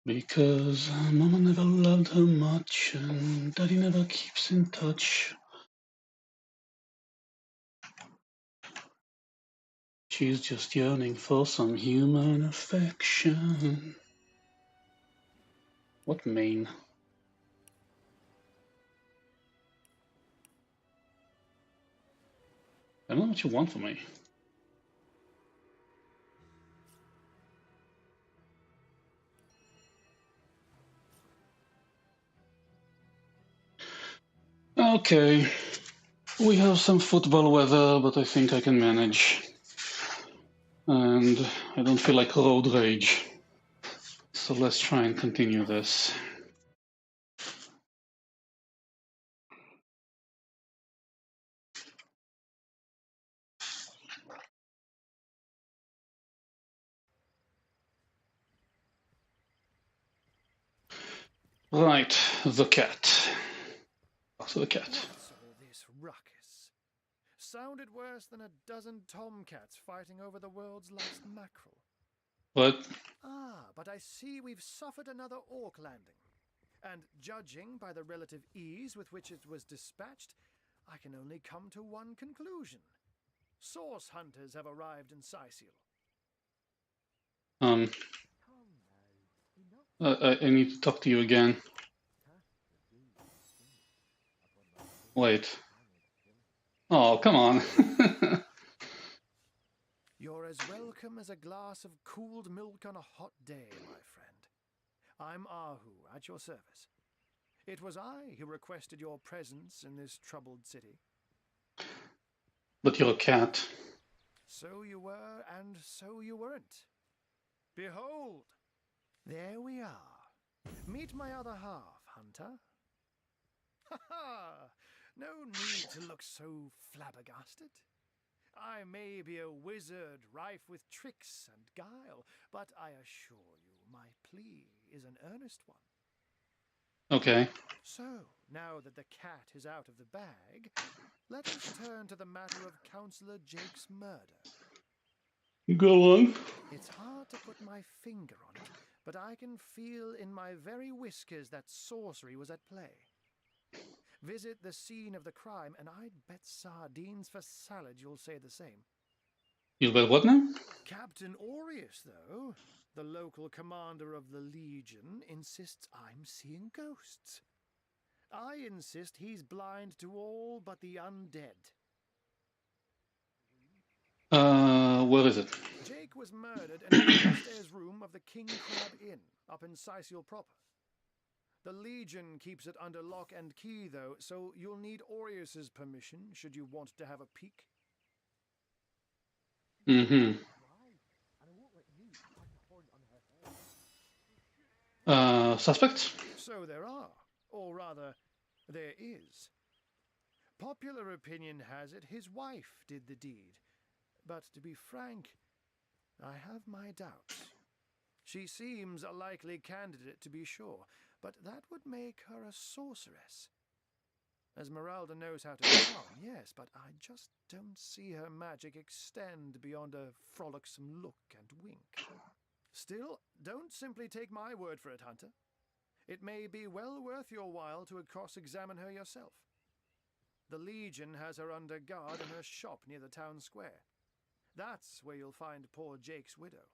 Because Mama never loved her much and Daddy never keeps in touch. She's just yearning for some human affection. What mean? I don't know what you want from me. Okay, we have some football weather, but I think I can manage. And I don't feel like road rage. So let's try and continue this. Right, the cat. Back to the cat. What's all this ruckus? sounded worse than a dozen tomcats fighting over the world's last mackerel. What? Ah, but I see we've suffered another orc landing. And judging by the relative ease with which it was dispatched, I can only come to one conclusion. Source hunters have arrived in Sicil. I need to talk to you again. Wait. Oh, come on. You're as welcome as a glass of cooled milk on a hot day, my friend. I'm Ahu, at your service. It was I who requested your presence in this troubled city. But you're a cat. So you were, and so you weren't. Behold, there we are. Meet my other half, Hunter. Ha ha! No need to look so flabbergasted. I may be a wizard rife with tricks and guile, but I assure you my plea is an earnest one. Okay. So, now that the cat is out of the bag, let us turn to the matter of Councillor Jake's murder. Go on. It's hard to put my finger on it, but I can feel in my very whiskers that sorcery was at play. Visit the scene of the crime, and I'd bet sardines for salad you'll say the same. You'll bet what now? Captain Aureus, though, the local commander of the Legion, insists I'm seeing ghosts. I insist he's blind to all but the undead. Where is it? Jake was murdered in the upstairs room of the King Crab Inn, up in Sicil proper. The Legion keeps it under lock and key, though, so you'll need Aureus's permission should you want to have a peek. Mm-hmm. Suspects? So there are, or rather, there is. Popular opinion has it his wife did the deed, but to be frank, I have my doubts. She seems a likely candidate, to be sure, but that would make her a sorceress. Esmeralda knows how to charm, yes, but I just don't see her magic extend beyond a frolicsome look and wink. Still, don't simply take my word for it, Hunter. It may be well worth your while to cross-examine her yourself. The Legion has her under guard in her shop near the town square. That's where you'll find poor Jake's widow.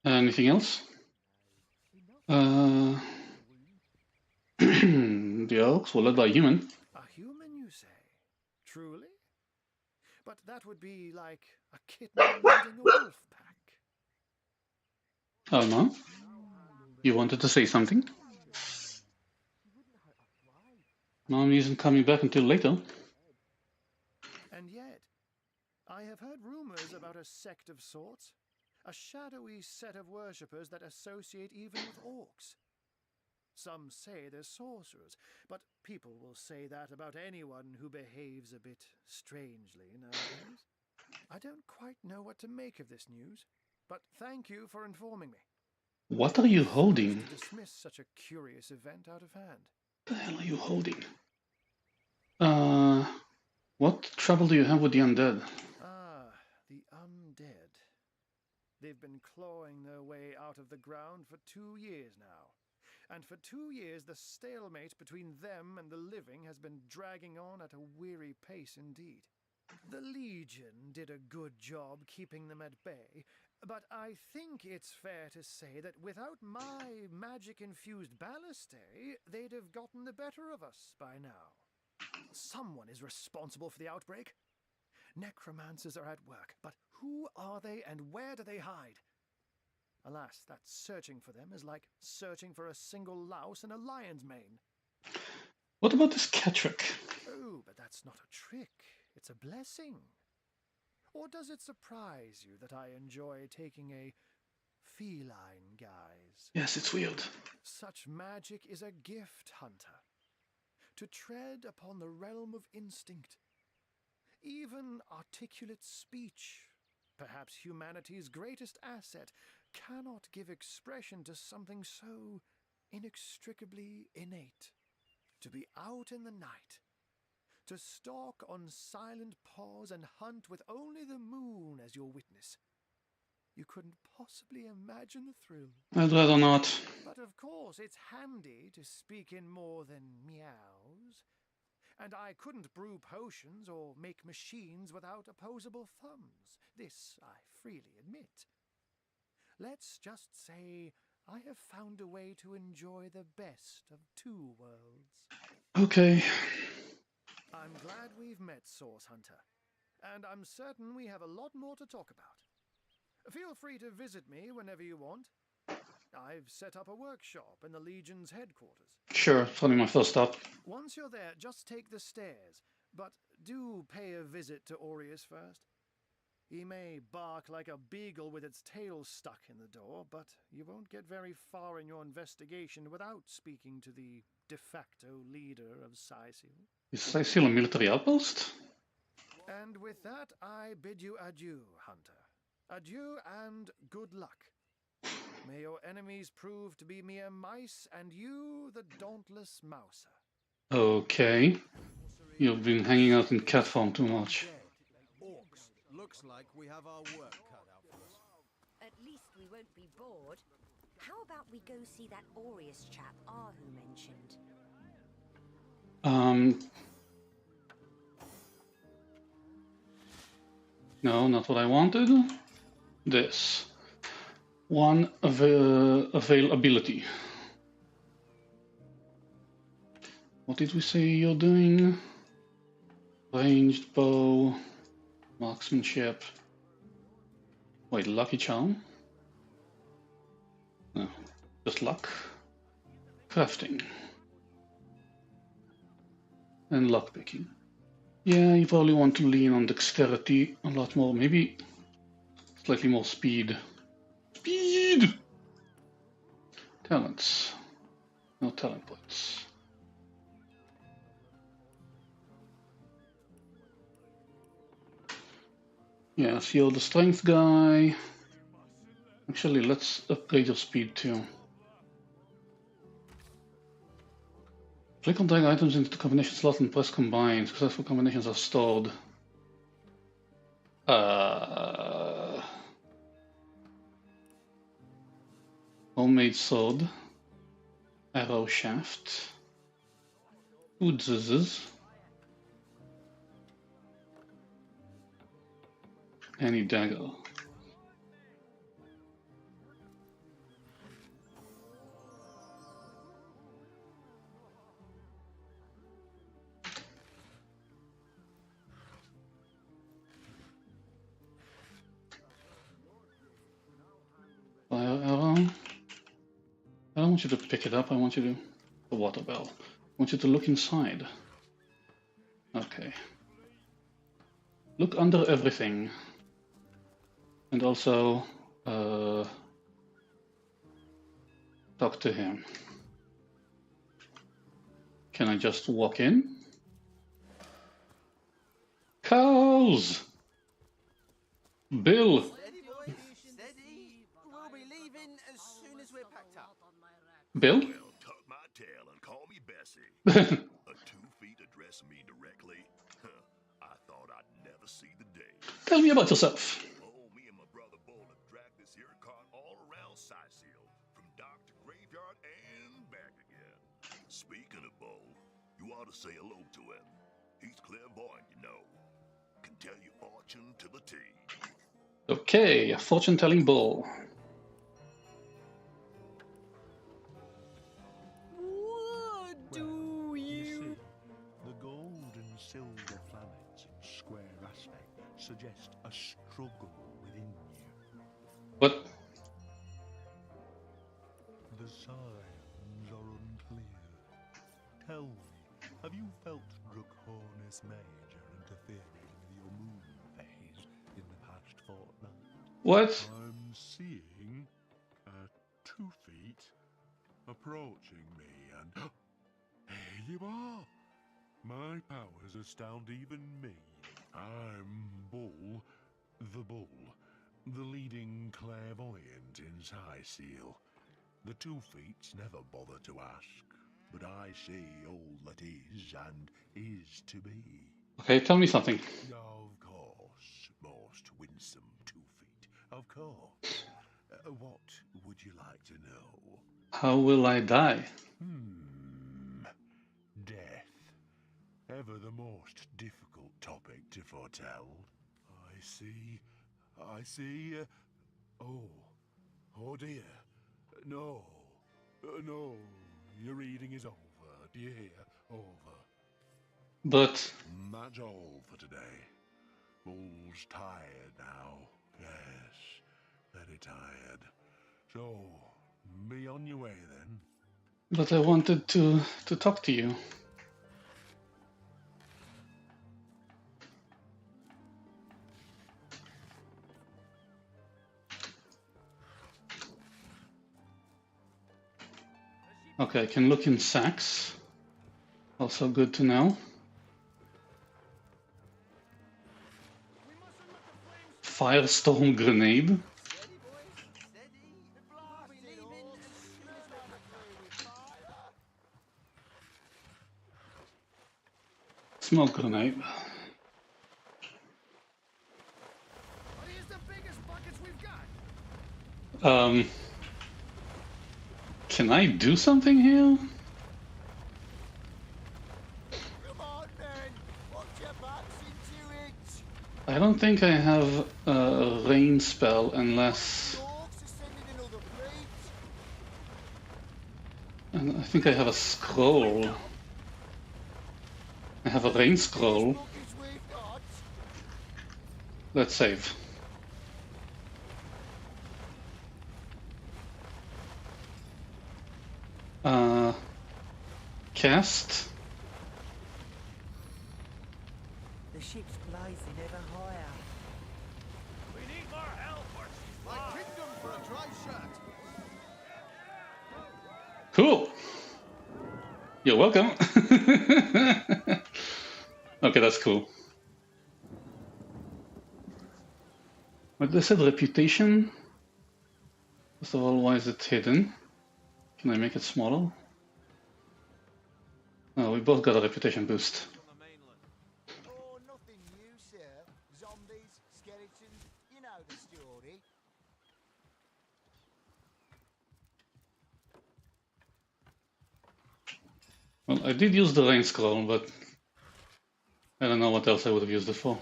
Anything else? The elves were led by a human. A human, you say? Truly? But that would be like a kitten leading a wolf pack. Oh no? You wanted to say something? Mommy isn't coming back until later. And yet, I have heard rumors about a sect of sorts. A shadowy set of worshippers that associate even with orcs. Some say they're sorcerers, but people will say that about anyone who behaves a bit strangely nowadays. I don't quite know what to make of this news, but thank you for informing me. What are you holding? To dismiss such a curious event out of hand. What the hell are you holding? What trouble do you have with the undead? Ah, the undead. They've been clawing their way out of the ground for 2 years now. And for 2 years, the stalemate between them and the living has been dragging on at a weary pace indeed. The Legion did a good job keeping them at bay, but I think it's fair to say that without my magic-infused ballistae, they'd have gotten the better of us by now. Someone is responsible for the outbreak. Necromancers are at work, but who are they and where do they hide? Alas, that searching for them is like searching for a single louse in a lion's mane. What about this cat trick? Oh, but that's not a trick. It's a blessing. Or does it surprise you that I enjoy taking a feline guise? Yes, it's weird. Such magic is a gift, Hunter. To tread upon the realm of instinct. Even articulate speech, perhaps humanity's greatest asset, cannot give expression to something so inextricably innate. To be out in the night, to stalk on silent paws and hunt with only the moon as your witness. You couldn't possibly imagine the thrill. I'd rather not. But of course, it's handy to speak in more than meows. And I couldn't brew potions or make machines without opposable thumbs. This I freely admit. Let's just say I have found a way to enjoy the best of two worlds. Okay. I'm glad we've met, Source Hunter. And I'm certain we have a lot more to talk about. Feel free to visit me whenever you want. I've set up a workshop in the Legion's headquarters. Sure, probably my first stop. Once you're there, just take the stairs. But do pay a visit to Aureus first. He may bark like a beagle with its tail stuck in the door, but you won't get very far in your investigation without speaking to the de facto leader of Sysil. Is Sysil a military outpost? And with that, I bid you adieu, Hunter. Adieu and good luck. May your enemies prove to be mere mice, and you the dauntless mouser. Okay. You've been hanging out in cat form too much. Orcs. Looks like we have our work cut out for us. At least we won't be bored. How about we go see that Aureus chap Ahu mentioned? No, not what I wanted. This. One availability. What did we say you're doing? Ranged bow, marksmanship. Wait, lucky charm? No, just luck. Crafting. And lockpicking. Yeah, you probably want to lean on dexterity a lot more. Maybe slightly more speed. Speed! Talents. No talent points. Yeah, so you're the strength guy. Actually, let's upgrade your speed too. Click on drag items into the combination slot and press combine. Successful combinations are stored. Homemade sword. Arrow shaft. Oodzes. Any dagger. Fire arrow. I don't want you to pick it up, I want you to... The water bell. I want you to look inside. Okay. Look under everything. And also... talk to him. Can I just walk in? Cows! Bill! Steady. We'll be leaving as soon as we're packed up. Bill? Well, tuck my tail and call me Bessie. A 2 feet addressing me directly? Huh, I thought I'd never see the day. Tell me about yourself. Oh, me and my brother Bull have dragged this here cart all around Sysil, from dock to graveyard and back again. Speaking of Bull, you ought to say hello to him. He's clairvoyant, you know. Can tell you fortune to the T. Okay, fortune-telling bull. What do you... The gold and silver planets in square aspect suggest a struggle within you. What? The signs are unclear. Tell me, have you felt Draconis Major interfering with your moon phase in the past fortnight? What? I'm seeing 2 feet approaching me, and here you are. My powers astound even me. I'm Bull, the leading clairvoyant in Sysil. The 2 feets never bother to ask. but I see all that is and is to be. Okay, tell me something. Of course, most winsome Two-Feet. Of course. What would you like to know? How will I die? Death. Ever the most difficult topic to foretell. I see. Oh dear. No. No. Your reading is over. Do you hear? Over. But That's all for today. Bull's tired now. Yes, very tired. So, be on your way then. I wanted to talk to you. Okay, I can look in sacks. Also good to know. Firestorm grenade. Steady, boys, steady. We'll be leaving as soon as we're back. Smoke grenade. Are these the biggest buckets we've got? Can I do something here? Come on, men. Watch your backs into it. I don't think I have a rain spell unless... The orcs are sending another fleet. And I think I have a scroll. I have a rain scroll. Buckets we've got. Let's save. Cast. The ship's blazing ever higher. We need more help or she's My kingdom for a dry shot. Cool. You're welcome. Okay, that's cool. What they said, reputation. First of all, why is it hidden? Can I make it smaller? Oh, we both got a reputation boost. Oh, nothing new, sir. Zombies, skeletons, you know the story. Well, I did use the rain scroll, but I don't know what else I would have used it for.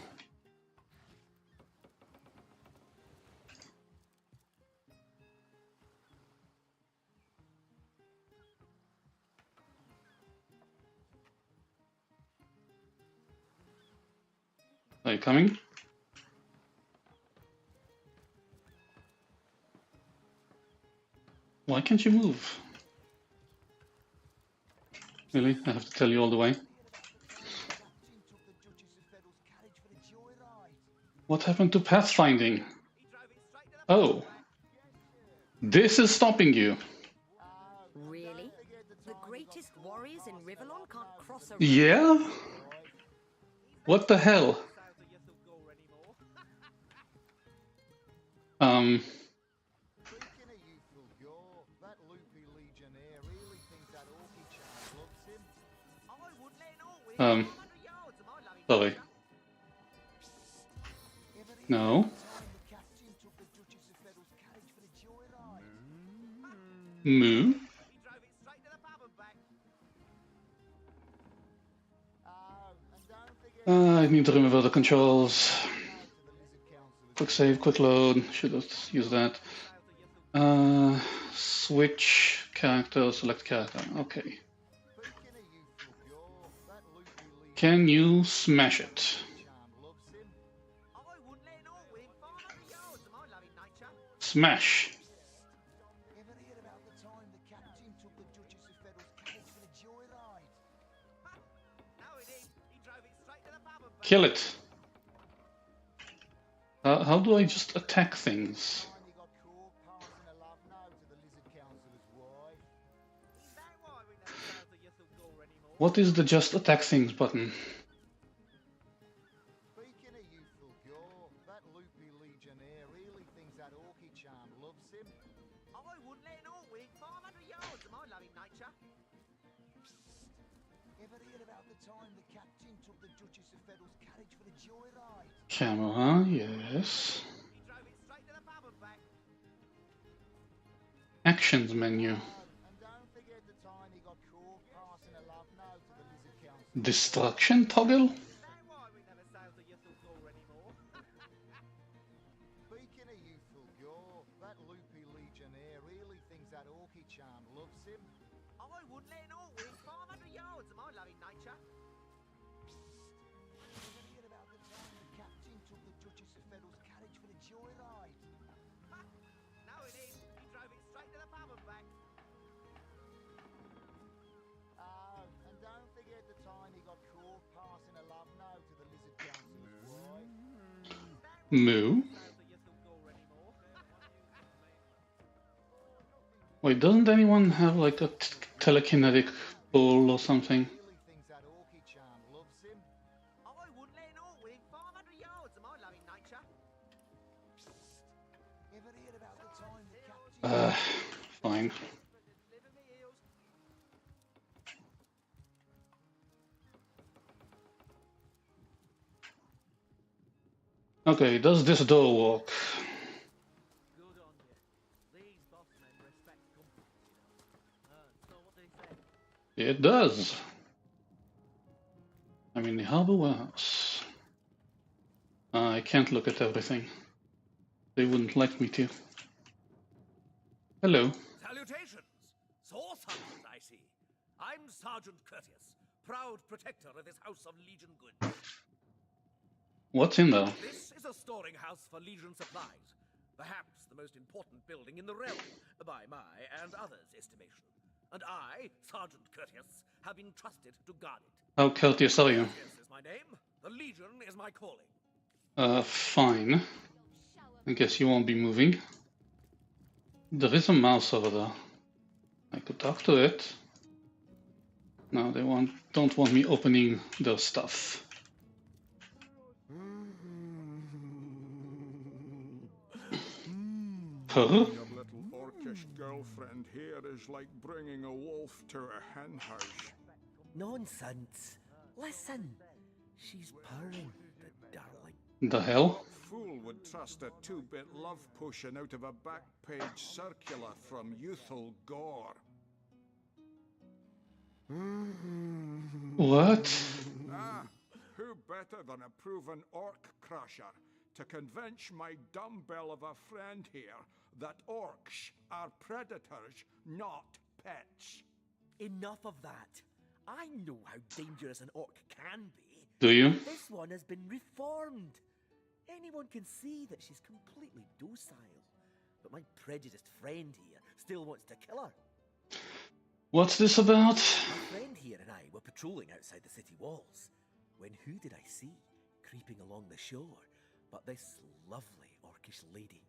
Are you coming? Why can't you move? Really? I have to tell you all the way? What happened to pathfinding? Oh. This is stopping you. Really? The greatest warriors in Rivalon can't cross a road? Yeah? What the hell? Speaking of youthful gore, that loopy legionnaire really thinks that orky child loves him. I wouldn't let no win. Sorry. No. The captain took the Duchess of Federal's carriage for the joyride. Moo. He drove it straight to the pub and back. Oh, and don't forget I need to remember the controls. to the Lizard Council. Quick save, quick load. Should have used that. Switch character, select character. Okay. Speaking of youthful gore, that loopy legionnaire Can you smash it? charm loves him. I wouldn't let no win 500 yards of my loving nature. Smash. Ever hear about the time the captain took the Duchess of Federal's carriage for the joyride? No, he didn't. He drove it straight to the pub and back. Kill it. How do I just attack things? Finally got caught passing a love note to the Lizard Councilor's wife. Is that why we never sound the youthful gore anymore? What is the just attack things button? Speaking of youthful gore, that loopy legionnaire really thinks that orky charm loves him. I wouldn't let no win 500 yards of my loving nature. Ever hear about the time the captain took the Duchess of Federal's carriage for a joyride? Camera, yes. He drove it straight to the pub and back. Actions menu. And don't forget the time he got caught passing a love note to the Lizard Council. Distraction toggle? Is that why we never sail to Youthful Gore anymore? Speaking of Youthful Gore, that loopy legionnaire really thinks that Orky charm loves him. I wouldn't let an orc within 500 yards of my loving nature. Ever hear about the time the captain took the Duchess of Federal's carriage for a joyride? No, it is. He drove it straight to the pub and back. Oh, and don't forget the time he got caught passing a love note to the Lizard Council's wife. Moo. Wait, doesn't anyone have like a telekinetic ball or something? Really thinks that Orky charm loves him. I wouldn't let an orc within 500 yards of my loving nature. Ever hear about the time the captain... Fine. Okay, does this door work? Good on you. These boss men respect company, you know. So what do you say? It does. I'm in the harbor warehouse. I can't look at everything. They wouldn't like me to. Hello. Salutations! Sore summons, I see. I'm Sergeant Curtius, proud protector of this house of Legion goods. What's in there? This is a storing house for Legion supplies. Perhaps the most important building in the realm, by my and others' estimation. And I, Sergeant Curtius, have been trusted to guard it. How courteous are you? Curtius is my name. The Legion is my calling. Fine. I guess you won't be moving. There is a mouse over there. I could talk to it. No, they don't want me opening their stuff. Huh? Your little orcish girlfriend here is like bringing a wolf to a hen house. Nonsense. Listen. She's purring, the darling. The hell? Fool would trust a 2-bit love potion out of a back page circular from Youthful Gore. What? Ah, who better than a proven orc crusher to convince my dumbbell of a friend here that orcs are predators, not pets? Enough of that. I know how dangerous an orc can be. Do you? This one has been reformed. Anyone can see that she's completely docile. But my prejudiced friend here still wants to kill her. What's this about? My friend here and I were patrolling outside the city walls, when who did I see creeping along the shore but this lovely orcish lady?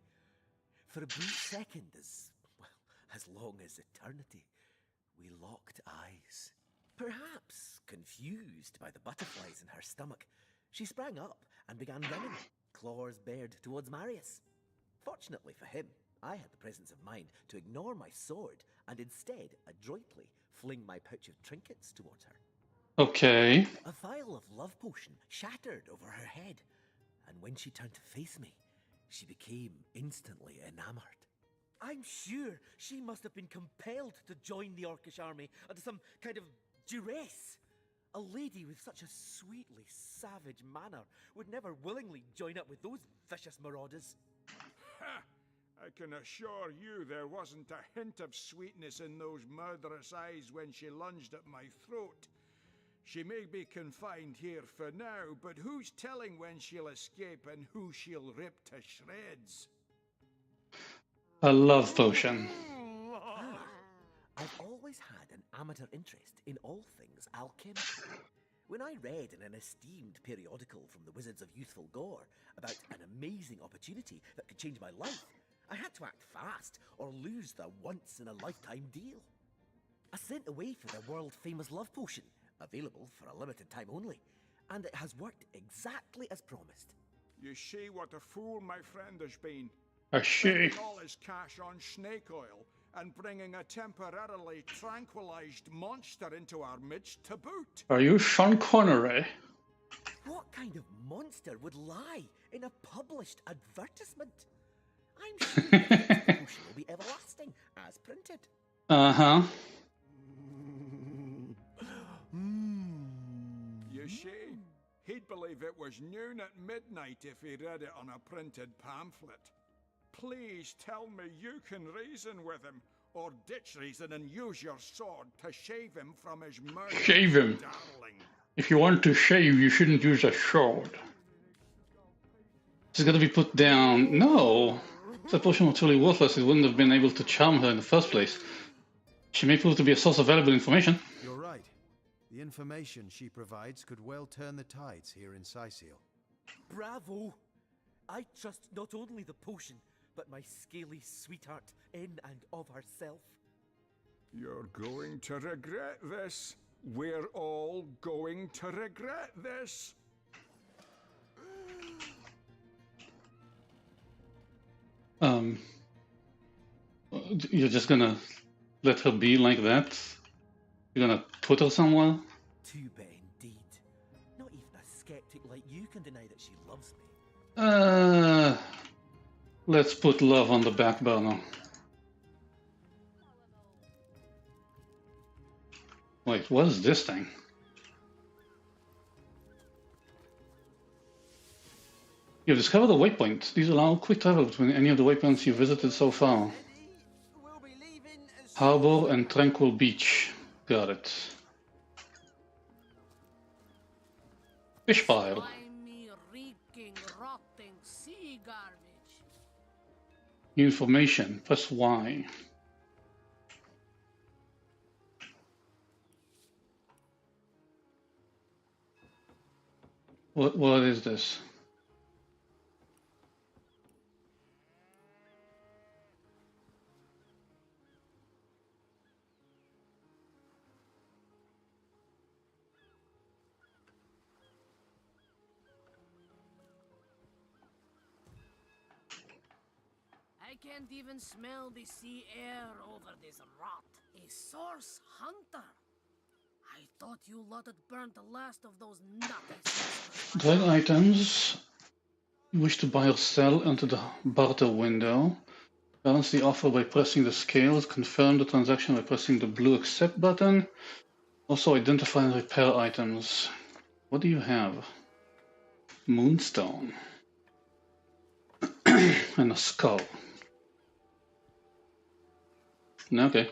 For a brief second, as long as eternity, we locked eyes. Perhaps confused by the butterflies in her stomach, she sprang up and began running, claws bared towards Marius. Fortunately for him, I had the presence of mind to ignore my sword and instead adroitly fling my pouch of trinkets towards her. Okay. A vial of love potion shattered over her head, and when she turned to face me, she became instantly enamored. I'm sure she must have been compelled to join the Orcish army under some kind of duress. A lady with such a sweetly savage manner would never willingly join up with those vicious marauders. Ha! I can assure you there wasn't a hint of sweetness in those murderous eyes when she lunged at my throat. She may be confined here for now, but who's telling when she'll escape and who she'll rip to shreds? A love potion. I've always had an amateur interest in all things alchemical. When I read in an esteemed periodical from the Wizards of Youthful Gore about an amazing opportunity that could change my life, I had to act fast or lose the once-in-a-lifetime deal. I sent away for the world-famous love potion, available for a limited time only, and it has worked exactly as promised. You see what a fool my friend has been. A she. Spending all his cash on snake oil and bringing a temporarily tranquilized monster into our midst to boot. Are you Sean Connery? What kind of monster would lie in a published advertisement? I'm sure the effects of the potion will be everlasting, as printed. Uh-huh. You see, he'd believe it was noon at midnight if he read it on a printed pamphlet. Please tell me you can reason with him, or ditch reason and use your sword to shave him from his murder. Shave him. Darling. If you want to shave, you shouldn't use a sword. It's got to be put down. No! If that potion was truly worthless, it wouldn't have been able to charm her in the first place. She may prove to be a source of valuable information. You're right. The information she provides could well turn the tides here in Syceal. Bravo! I trust not only the potion, but my scaly sweetheart in and of herself. You're going to regret this. We're all going to regret this. You're just gonna let her be like that? You're gonna put her somewhere? Too bad indeed. Not even a skeptic like you can deny that she loves me. Let's put love on the back burner. Wait, what is this thing? You've discovered a waypoint. These allow quick travel between any of the waypoints you've visited so far. Harbor and Tranquil Beach. Got it. Fish pile. Slimy, reeking, rotting sea garbage. New information. Press Y. What is this? I can't even smell the sea air over this rot. A source hunter. I thought you lot had burned the last of those nutty sorcerers. Drag items. You wish to buy or sell into the barter window. Balance the offer by pressing the scales. Confirm the transaction by pressing the blue accept button. Also identify and repair items. What do you have? Moonstone. And a skull. Okay.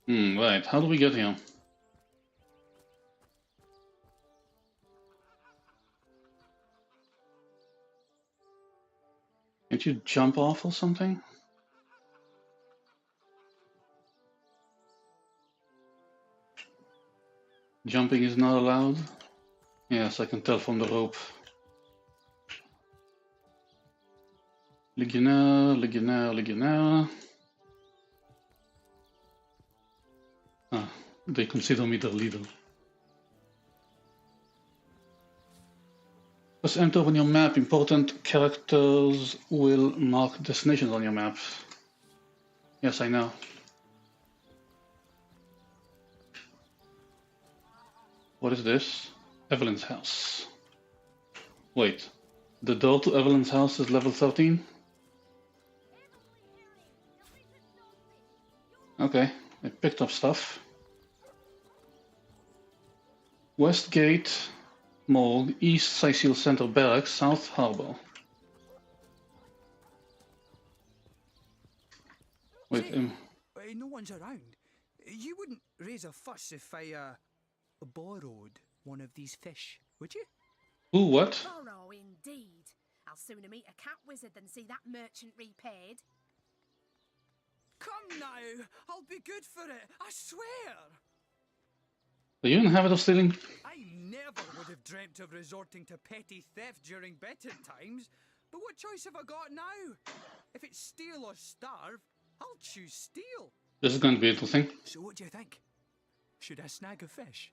Right. How do we get here? Can't you jump off or something? Jumping is not allowed? Yes, I can tell from the rope. Legionnaire, Legionnaire, Legionnaire. Ah, they consider me the leader. Press enter on your map. Important characters will mark destinations on your map. Yes, I know. What is this? Evelyn's house. Wait, the door to Evelyn's house is level 13? Okay, I picked up stuff. West Gate, Morgue, East Syceal Center Barracks, South Harbor. Wait, no one's around. You wouldn't raise a fuss if I, borrowed one of these fish, would you? Ooh, what? Borrow indeed. I'll sooner meet a cat wizard than see that merchant repaid. Come now, I'll be good for it, I swear! Are you in the habit of stealing? I never would have dreamt of resorting to petty theft during better times, but what choice have I got now? If it's steal or starve, I'll choose steal. This is going to be interesting. So what do you think? Should I snag a fish?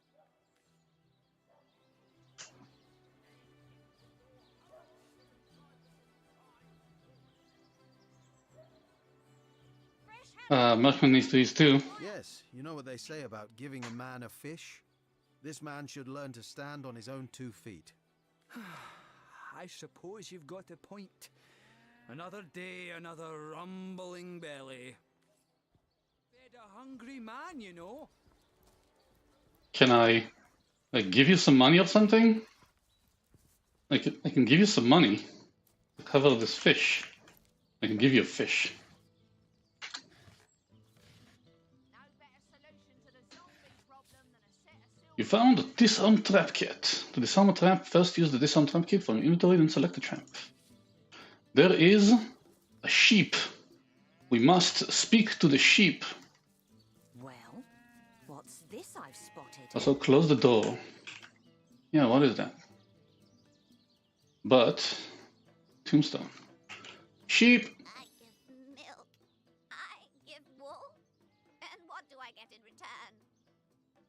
Merchant needs to eat too. Yes, you know what they say about giving a man a fish? This man should learn to stand on his own 2 feet. I suppose you've got a point. Another day, another rumbling belly. Fed a hungry man, you know. Can I, like, give you some money or something? I can give you some money to cover this fish. I can give you a fish. You found a disarm trap kit. To disarm a trap, first use the disarm trap kit from your inventory, then select a trap. There is a sheep. We must speak to the sheep. Well, what's this I've spotted? Also, close the door. Yeah, what is that? But, tombstone. Sheep. I give milk. I give wool. And what do I get in return?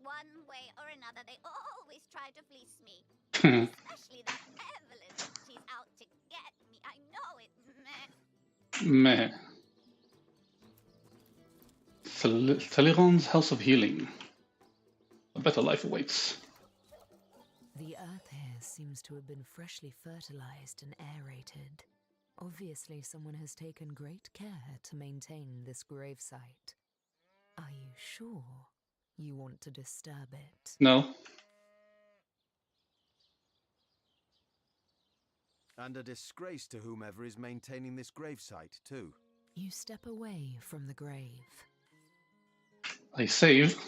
One way or another, they always try to fleece me. Especially that Evelyn. She's out to get me. I know it. Meh. Teleron's House of Healing. A better life awaits. The earth here seems to have been freshly fertilized and aerated. Obviously, someone has taken great care to maintain this gravesite. Are you sure you want to disturb it? No. And a disgrace to whomever is maintaining this gravesite, too. You step away from the grave. I save,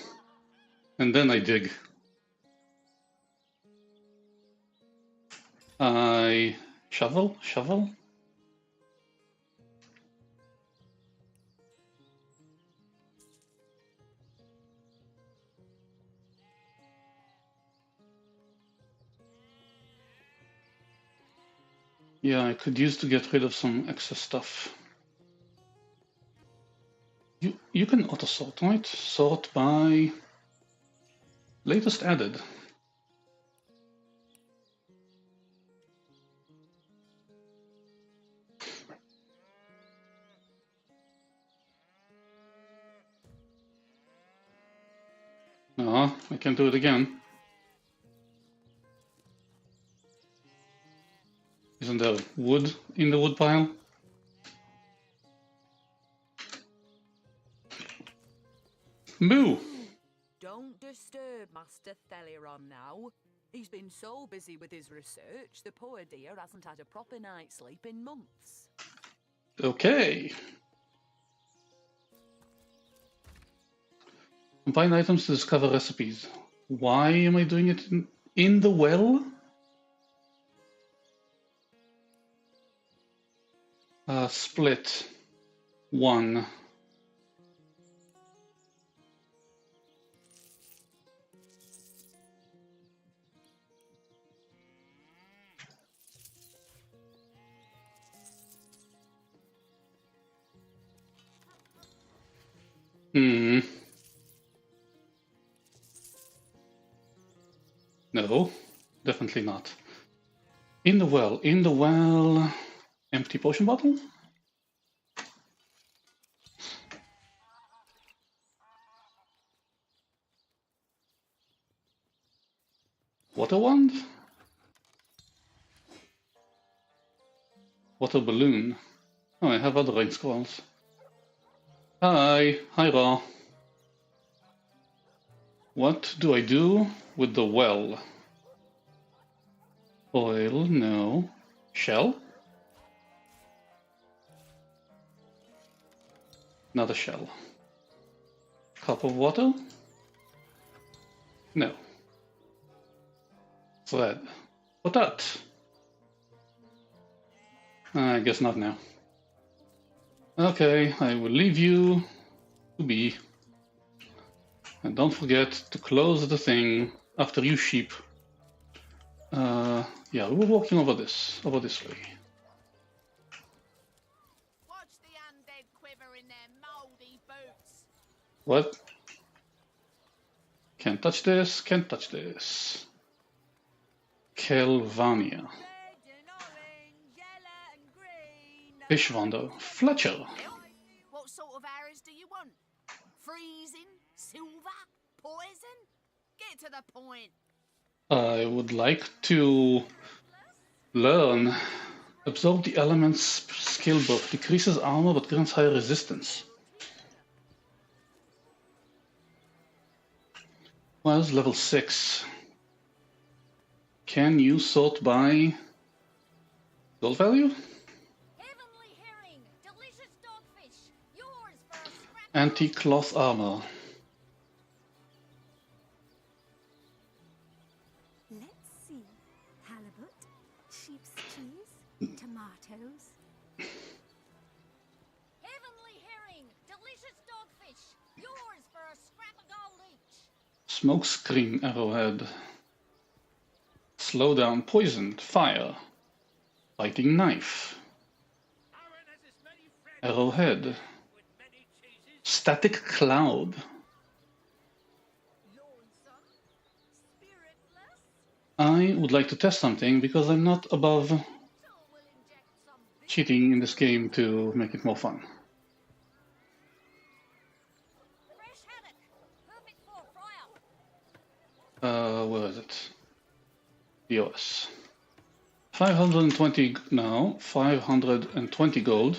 and then I dig. I shovel. Yeah, I could use to get rid of some excess stuff. You can auto sort, right? Sort by latest added. Ah, I can do it again. Isn't there wood in the wood pile? Moo! Don't disturb Master Theliron now. He's been so busy with his research, the poor dear hasn't had a proper night's sleep in months. Okay. Combine items to discover recipes. Why am I doing it in the well? Split. 1. No, definitely not. In the well, empty potion bottle? Water wand? Water balloon. Oh, I have other rain scrolls. Hi Ra. What do I do with the well? Oil, no. Shell? Another shell. Cup of water? No. Thread. What that? I guess not now. Okay, I will leave you to be. And don't forget to close the thing after you sheep. Yeah, we were walking over this way. Watch the undead quiver in their mouldy boots. What? Can't touch this, can't touch this. Kelvania. Fishwander. Fletcher. What sort of arrows do you want? Poison? Get to the point. I would like to learn. Absorb the elements skill buff. Decreases armor but grants higher resistance. Well, it's level 6. Can you sort by gold value? Anti-cloth armor. Let's see. Halibut, sheep's cheese, tomatoes. Heavenly herring, delicious dogfish. Yours for a scrap of gold each. Smokescreen arrowhead. Slowdown poisoned fire. Biting knife. Arrowhead. Static cloud. I would like to test something because I'm not above cheating in this game to make it more fun. Where is it? DOS. 520 now. 520 gold.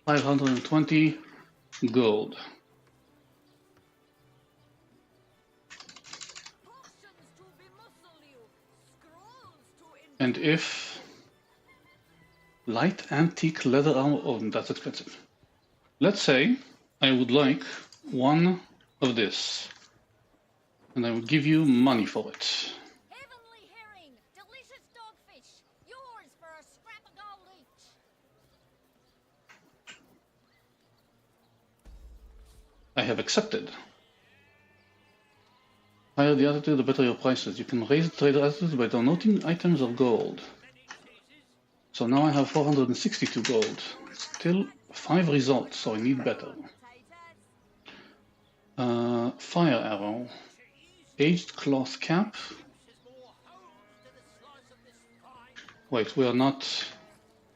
520 gold. And if light antique leather armor, oh, that's expensive. Let's say I would like one of this, and I would give you money for it. Heavenly herring, delicious dogfish. Yours for a scrap of gold each. I have accepted. The higher the attitude, the better your prices. You can raise the trader attitude by donating items of gold. So now I have 462 gold. Still 5 results, so I need better. Fire arrow. Aged cloth cap. Wait, we are not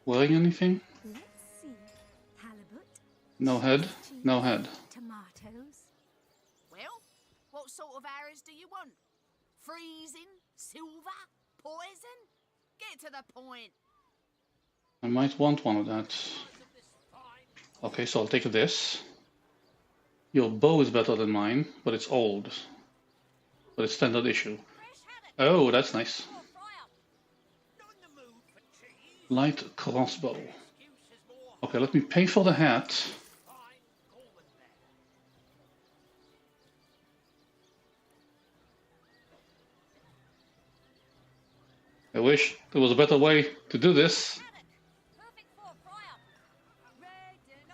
wearing anything? Let's see. Halibut, No head? No head. tomatoes. Well, what sort of arrows do you want? Freezing? Silver? Poison? Get to the point. I might want one of that. Okay, so I'll take this. Your bow is better than mine, but it's old. But it's standard issue. Oh, that's nice. Light crossbow. Okay, let me pay for the hat. I wish there was a better way to do this.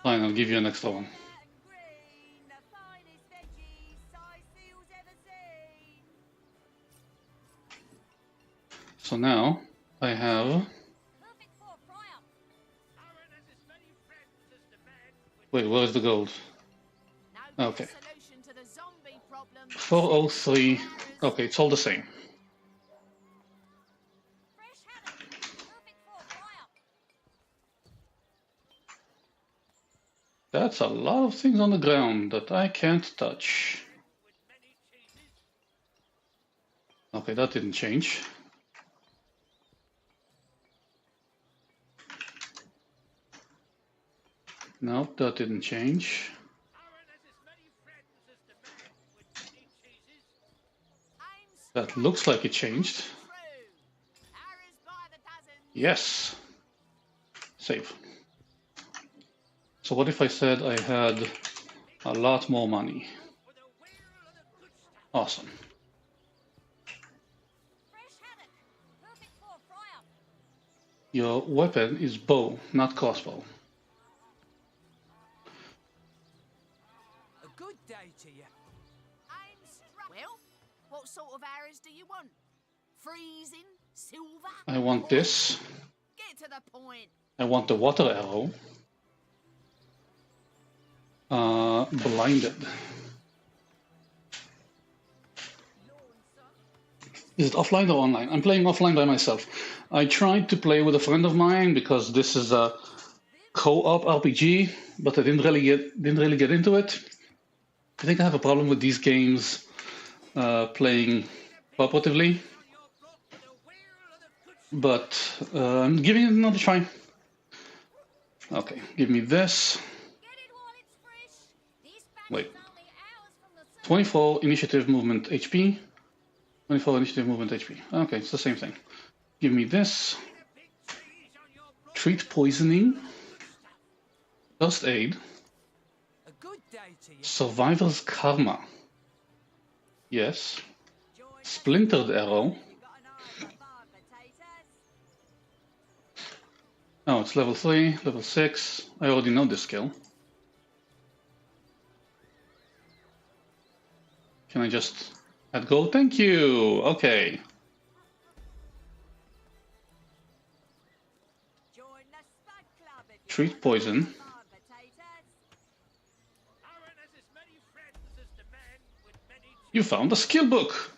Fine, I'll give you an extra one. So now I have. Wait, where is the gold? Okay. 403. Okay, it's all the same. That's a lot of things on the ground that I can't touch. Okay, that didn't change. No, that didn't change. That looks like it changed. Yes. Save. So what if I said I had a lot more money? Awesome. Your weapon is bow, not crossbow. A good day to you. Well, what sort of arrows do you want? Freezing? Silver? I want this. Get to the point. I want the water arrow. Blinded. Is it offline or online? I'm playing offline by myself. I tried to play with a friend of mine because this is a co-op RPG, but I didn't really get into it. I think I have a problem with these games playing cooperatively, but I'm giving it another try. Okay, give me this. Wait. 24 initiative movement HP. 24 initiative movement HP. Okay, it's the same thing. Give me this. Treat poisoning. First aid. Survivor's karma. Yes. Splintered arrow. Oh, it's level 3, level 6. I already know this skill. Can I just add go? Thank you! Okay. Treat poison. You found a skill book!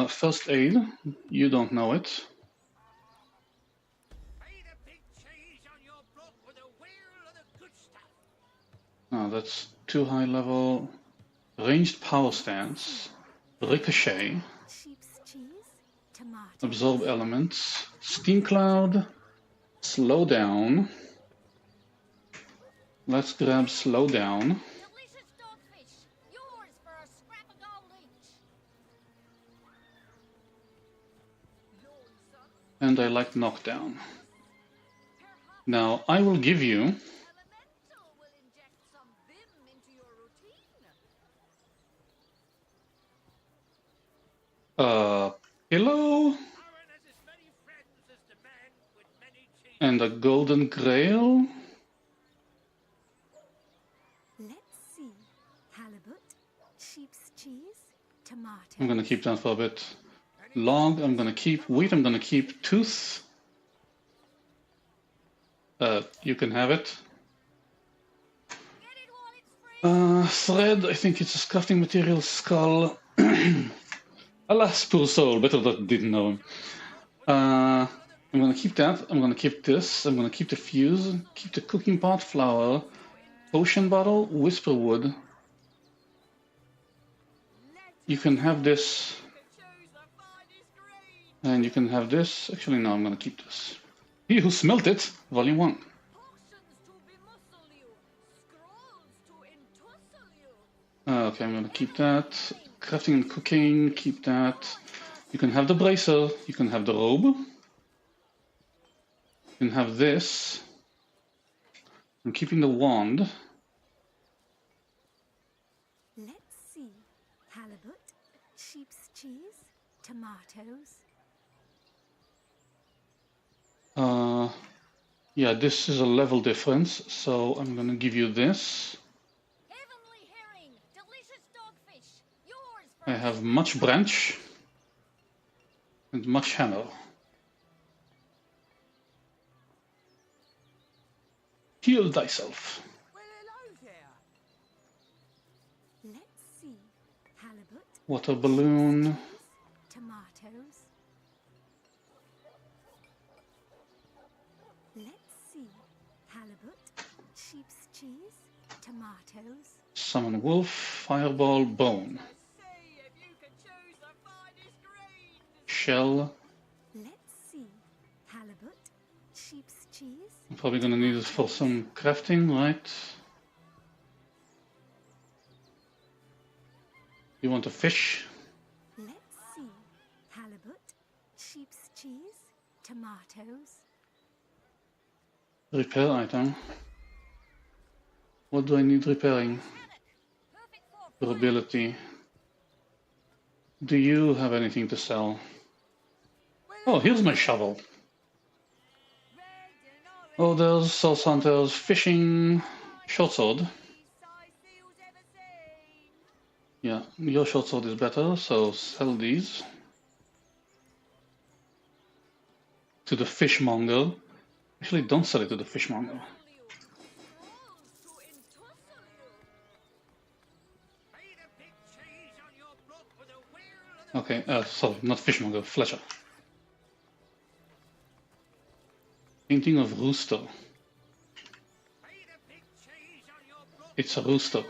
First aid. You don't know it. Oh, that's too high level. Ranged power stance. Ricochet. Absorb elements. Steam cloud. Slow down. Let's grab slow down. And I like knockdown. Now I will give you a pillow and a golden grail. Let's see. Halibut, sheep's cheese, tomato. I'm gonna keep that for a bit. Log, I'm gonna keep. Wheat, I'm gonna keep. Tooth. You can have it. Thread, I think it's a crafting material. Skull. Alas, poor soul. Better that I didn't know him. I'm gonna keep that. I'm gonna keep this. I'm gonna keep the fuse. Keep the cooking pot, flour, potion bottle, whisper wood. You can have this. And you can have this. Actually, no, I'm gonna keep this. He Who Smelt It, Volume 1. Okay, I'm gonna keep that. Crafting and cooking, keep that. You can have the bracer, you can have the robe. You can have this. I'm keeping the wand. Let's see. Halibut, sheep's cheese, tomatoes. Yeah, this is a level difference, so I'm gonna give you this. I have much branch and much hammer. Heal thyself. Let's see. Halibut, Water balloon. tomatoes. Let's see. Halibut, sheep's cheese, tomatoes. Summon wolf, fireball, bone. Shell. Let's see. Halibut, sheep's cheese. I'm probably gonna need it for some crafting, right? You want a fish? Let's see. Halibut, sheep's cheese, tomatoes. Repair item. What do I need repairing? Durability. Do you have anything to sell? Oh, here's my shovel. Oh, there's Soul Hunters, fishing, short sword. Yeah, your short sword is better, so sell these. To the fishmonger. Actually, don't sell it to the fishmonger. Okay, sorry, not fishmonger, Fletcher. Painting of rooster. It's a rooster.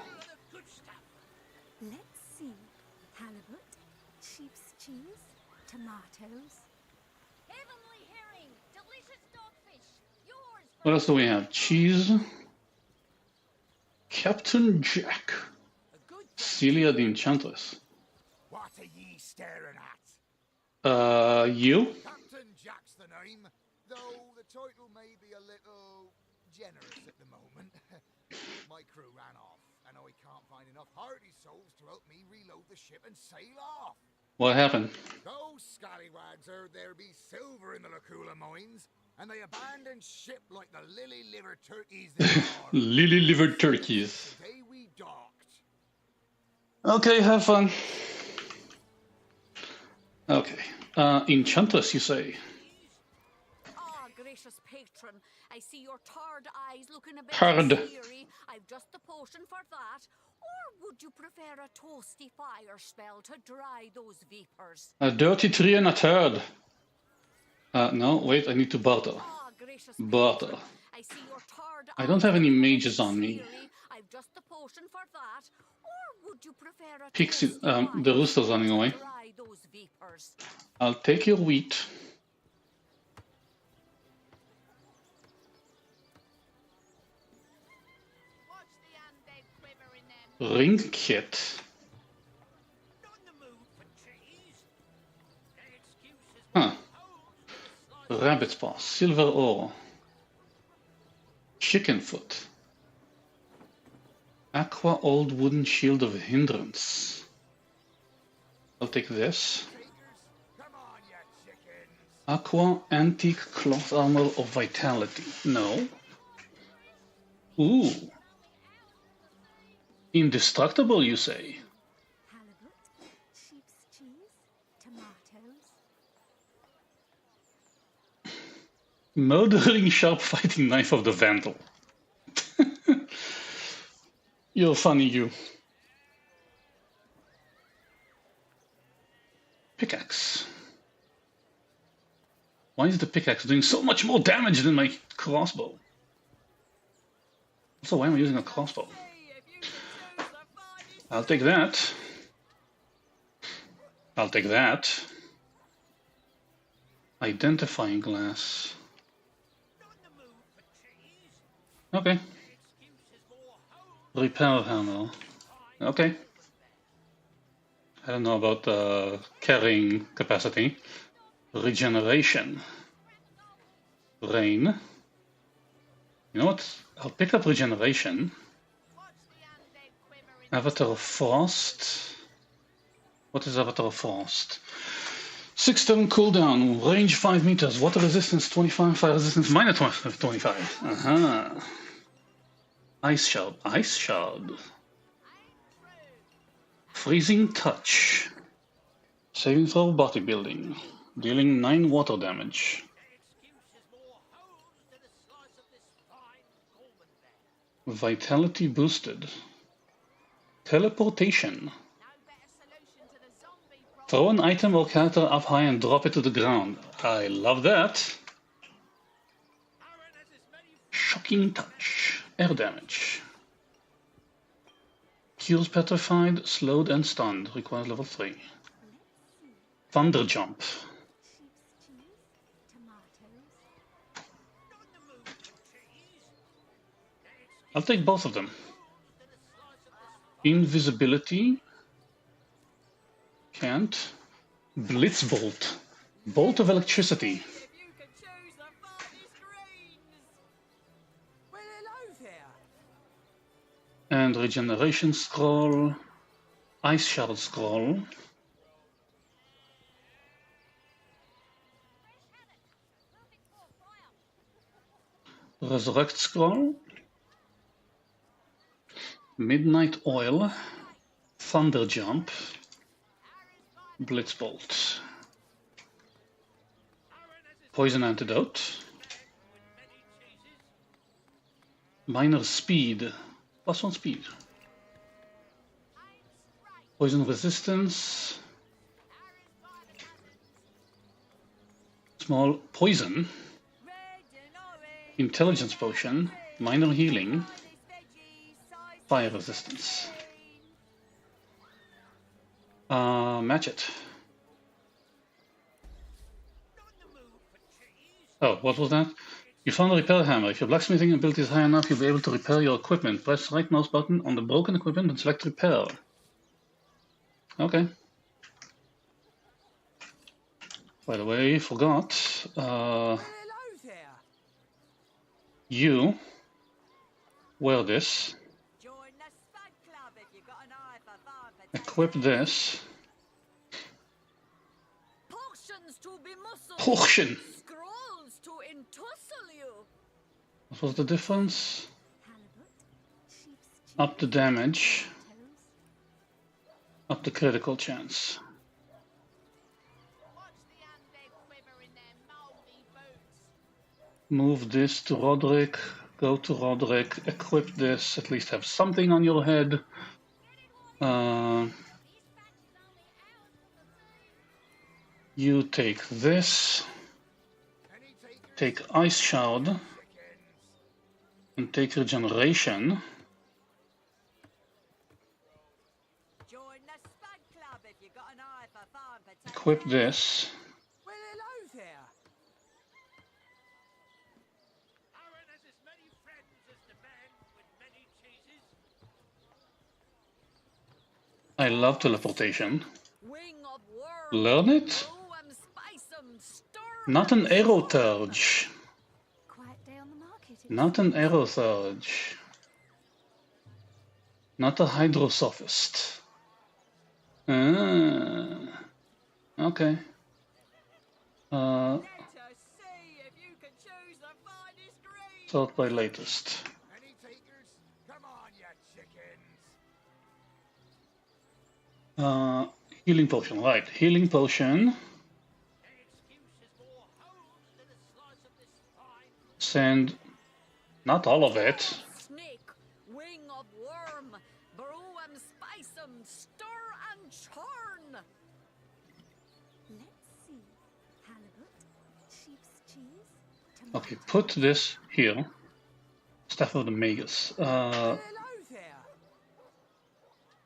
Sheep's cheese, tomatoes. Heavenly herring, delicious dogfish. Yours for What else do we have? Cheese. Captain Jack. Celia the Enchantress. What are ye staring at? You? Captain Jack's the name, though the title may be a little generous at the moment. My crew ran off, and I can't find enough hardy souls to help me reload the ship and sail off. What happened? Those scallywags heard there be silver in the Lacula mines, and they abandoned ship like the lily-livered turkeys they are. Lily-livered turkeys. Today we docked. Okay, have fun. Okay. Enchantress, you say? Ah, gracious patron, I see your tired eyes looking a bit Hard. teary. I've just the potion for that. Or would you prefer a toasty fire spell to dry those vapors? A dirty tree and a turd. No, wait, I need to barter. Ah, gracious Barter. patron, I see your tired I don't have any mages on me. teary. I've just the potion for that. Or would you prefer a Pixie, toasty the fire rooster's running spell away. to dry those vapors? I'll take your wheat. Ring kit. Huh. Rabbit's paw, silver ore. Chicken foot. Aqua old wooden shield of hindrance. I'll take this. Aqua antique cloth armor of vitality. No. Ooh. Indestructible, you say? Halibut, sheep's cheese, tomatoes. Murdering sharp fighting knife of the Vandal. You're funny, you. Pickaxe. Why is the pickaxe doing so much more damage than my crossbow? Also, why am I using a crossbow? I'll take that. I'll take that. Identifying glass. Okay. Repair hammer. Okay. I don't know about carrying capacity. Regeneration. Rain. You know what? I'll pick up regeneration. Avatar of Frost. What is Avatar of Frost? 6-7 cooldown, range 5 meters, water resistance 25, fire resistance minus 25. Aha. Ice shard, ice shard. Freezing touch. Saving throw bodybuilding, dealing 9 water damage. Vitality boosted. Teleportation. Throw an item or character up high and drop it to the ground. I love that. Shocking touch. Air damage. Cures petrified, slowed and stunned. Requires level 3. Thunder jump. I'll take both of them. Invisibility. Can't. Blitzbolt. Bolt of electricity. And regeneration scroll. Ice shard scroll. Resurrect scroll. Midnight oil. Thunder jump. Blitzbolt. Poison antidote. Minor speed. +1 speed. Poison resistance. Small poison. Intelligence potion. Minor healing. Fire resistance. Match it. Oh, what was that? You found a repair hammer. If your blacksmithing ability is high enough, you'll be able to repair your equipment. Press right mouse button on the broken equipment and select repair. Okay. By the way, forgot. You wear this. Equip this. Potion! Scrolls to entussle you. What was the difference? Up the damage. Up the critical chance. Move this to Roderick. Go to Roderick. Equip this. At least have something on your head. You take this. Take Ice Shroud. And take Regeneration. Equip this. I love teleportation. Learn it? Not an arrow surge. Not an arrow surge. Not a hydrosophist. Okay. Sort by latest. Healing potion, right. Healing potion. Send not all of it. Snake, wing of worm, brew and spice 'em, stir and churn. Let's see. Halibut, sheep's cheese, Okay, put this here. Staff of the Magus.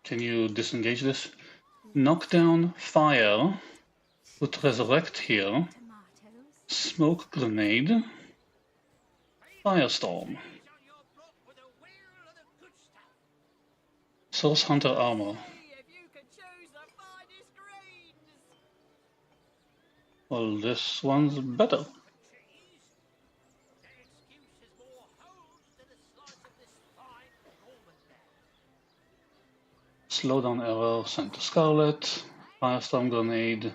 Can you disengage this? Knock down fire. Put resurrect here. Smoke grenade. Firestorm. Source Hunter armor. Well, this one's better. Slowdown arrow sent to Scarlet. Firestorm grenade.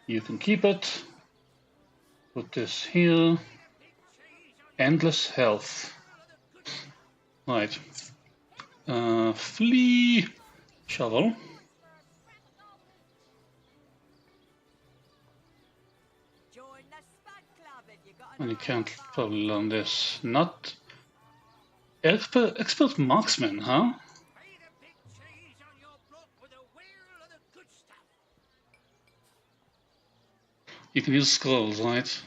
You can keep it. Put this here. Endless health. Right. Flea shovel. And you can't probably learn this. Not expert marksman, huh? You can use scrolls, right?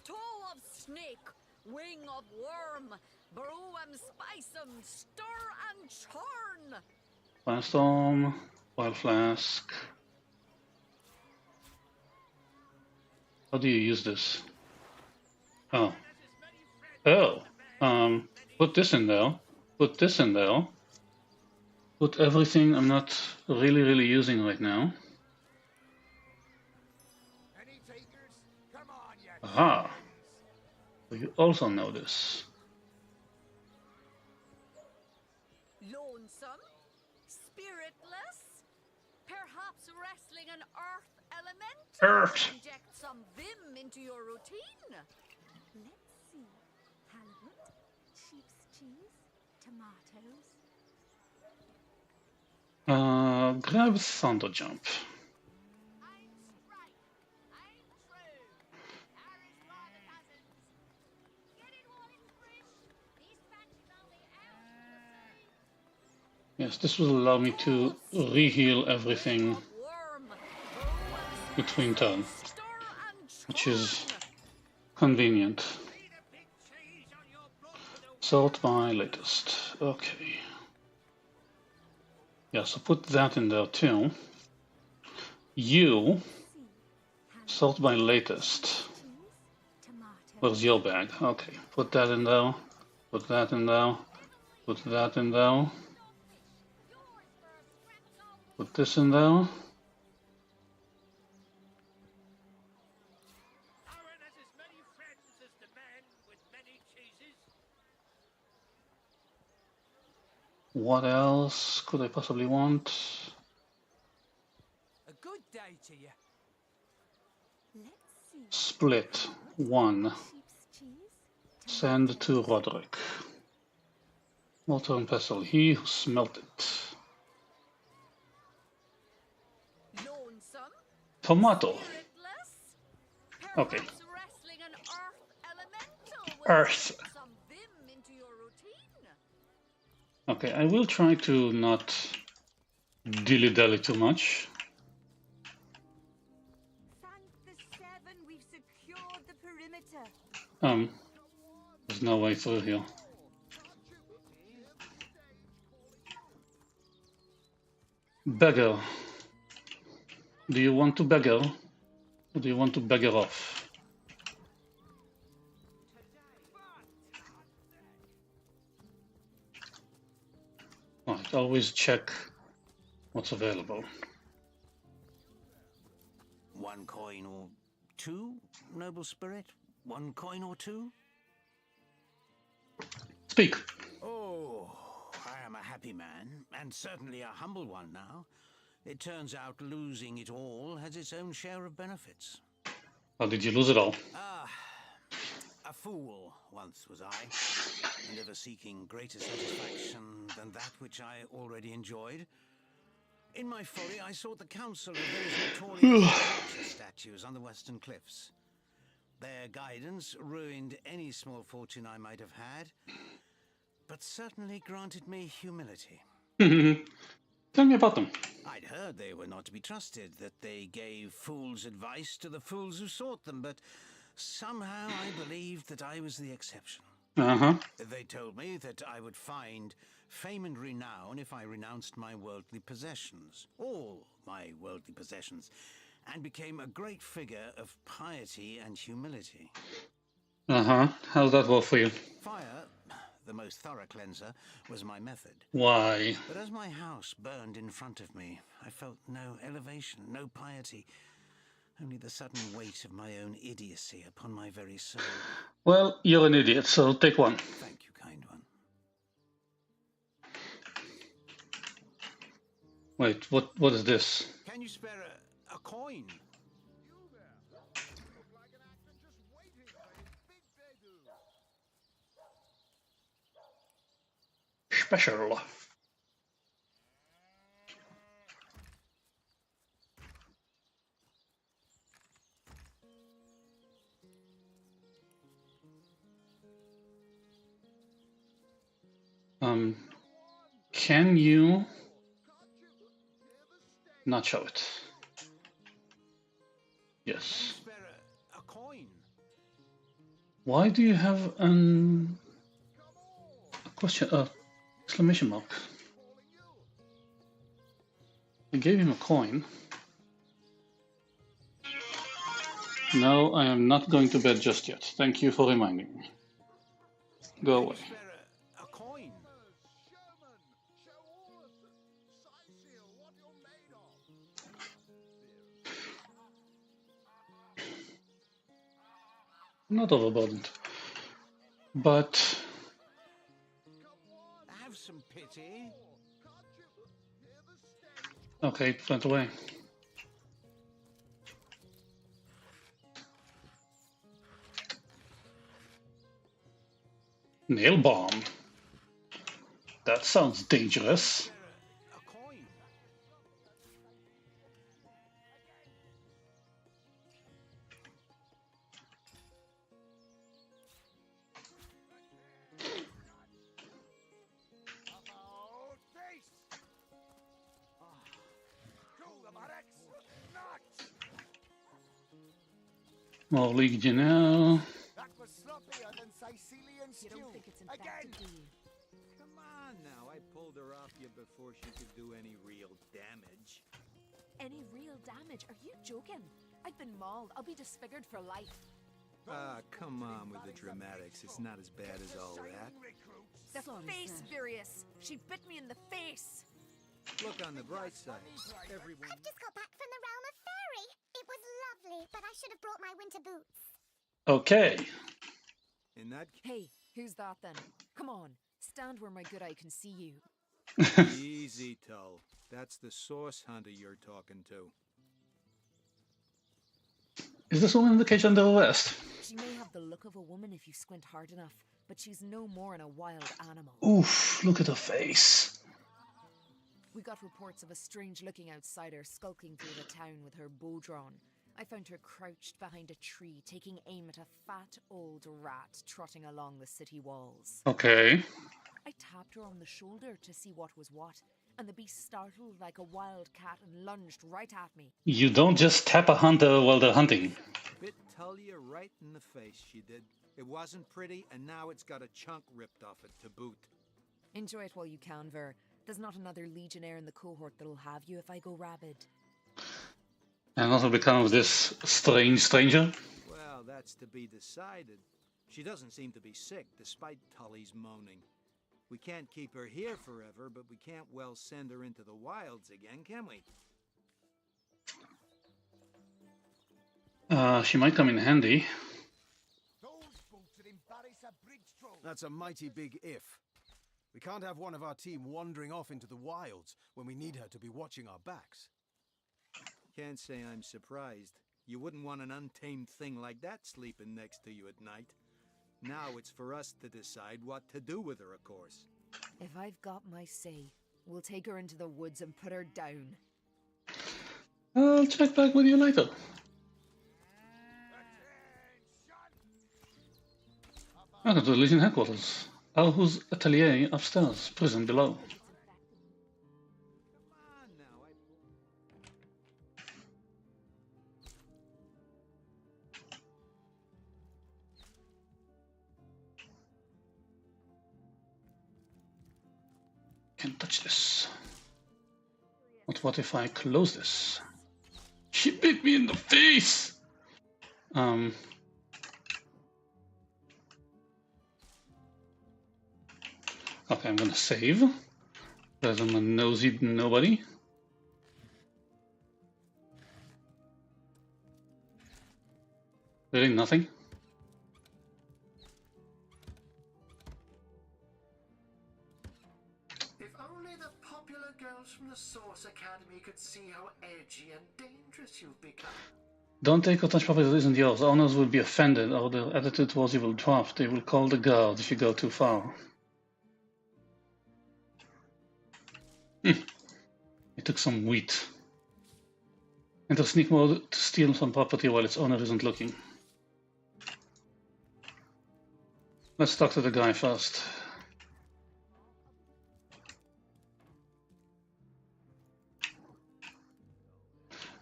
Toe of snake, wing of worm, brew 'em, spice 'em, stir and churn. Firestorm, Wild Flask. How do you use this? Oh. Oh. Put this in there. Put this in there. Put everything I'm not really using right now. Aha! So you also know this. Lonesome, spiritless, perhaps wrestling an earth element. Earth. Inject some vim into your routine. Let's see. Halibut, sheep's cheese, tomatoes. Grab Thunder Jump. Yes, this will allow me to re-heal everything between turns, which is convenient. Sort by latest. Okay. Yeah, so put that in there too. You sold my latest. Where's your bag? Okay, put that in there. Put that in there. Put that in there. Put this in there. What else could I possibly want? A good day to you. Split. 1. Send to Roderick. Mortar and pestle. He who smelt it. Lonesome? Tomato. Okay. Wrestling an earth elemental will Earth. put some vim into your routine. Okay, I will try to not dilly-dally too much. Thank the seven, we've secured the perimeter. There's no way through here. Beggar. Do you want to beggar? Or do you want to beggar off? Right, always check what's available. 1 coin or 2, noble spirit? 1 coin or 2? Speak. Oh, I am a happy man, and certainly a humble one now. It turns out losing it all has its own share of benefits. How did you lose it all? A fool once was I, and ever seeking greater satisfaction than that which I already enjoyed. In my folly, I sought the counsel of those notorious statues on the western cliffs. Their guidance ruined any small fortune I might have had, but certainly granted me humility. Tell me about them. I'd heard they were not to be trusted, that they gave fools advice to the fools who sought them, but somehow I believed that I was the exception. They told me that I would find fame and renown if I renounced my worldly possessions, all my worldly possessions, and became a great figure of piety and humility. How's that work for you? Fire, the most thorough cleanser, was my method. Why? But as my house burned in front of me, I felt no elevation, no piety, only the sudden weight of my own idiocy upon my very soul. Well, you're an idiot, so take 1. Thank you, kind one. Wait, what is this? Can you spare a coin? Special. Can you not show it? Yes. A coin. Why do you have a question? Exclamation mark. I gave him a coin. No, I am not going to bed just yet. Thank you for reminding me. Go away. A coin. Not overburdened. But Have some pity. okay, went away. Nail bomb. That sounds dangerous. More Legionnaire. That was sloppier than Sicilian stew. Again. Come on now, I pulled her off you before she could do any real damage. any real damage. Are you joking? I've been mauled. I'll be disfigured for life. Ah, come on with the dramatics. It's not as bad as all that. The face furious. She bit me in the face. Look on the bright side. Everyone. I've just got back from the realm of fairy. It was lovely, but I should have brought my winter boots. Okay. In that Hey, who's that then? Come on, stand where my good eye can see you. Easy, Tull. That's the source hunter you're talking to. Is this woman in the cage under arrest? She may have the look of a woman if you squint hard enough, but she's no more than a wild animal. Oof, look at her face. We got reports of a strange-looking outsider skulking through the town with her bow drawn. I found her crouched behind a tree, taking aim at a fat old rat trotting along the city walls. Okay. I tapped her on the shoulder to see what was what, and the beast startled like a wild cat and lunged right at me. You don't just tap a hunter while they're hunting. Bit Tullia right in the face, she did. It wasn't pretty, and now it's got a chunk ripped off it to boot. Enjoy it while you can, Ver. There's not another legionnaire in the cohort that'll have you if I go rabid. And what will become of this strange stranger? Well, that's to be decided. She doesn't seem to be sick, despite Tully's moaning. We can't keep her here forever, but we can't well send her into the wilds again, can we? She might come in handy. That's a mighty big if. We can't have one of our team wandering off into the wilds when we need her to be watching our backs. Can't say I'm surprised. You wouldn't want an untamed thing like that sleeping next to you at night. Now it's for us to decide what to do with her, of course. If I've got my say, we'll take her into the woods and put her down. I'll check back with you later. Welcome to the Legion headquarters. Alhu's atelier upstairs, prison below. Can't touch this. But what if I close this? She bit me in the face! Okay, I'm gonna save. Because I'm a nosy nobody. Really nothing. If only the popular girls from the Source Academy could see how edgy and dangerous you've become. Don't take or touch property that isn't yours. Owners will be offended, or their attitude towards you will drop. They will call the guards if you go too far. I took some wheat. Enter sneak mode to steal some property while its owner isn't looking. Let's talk to the guy first.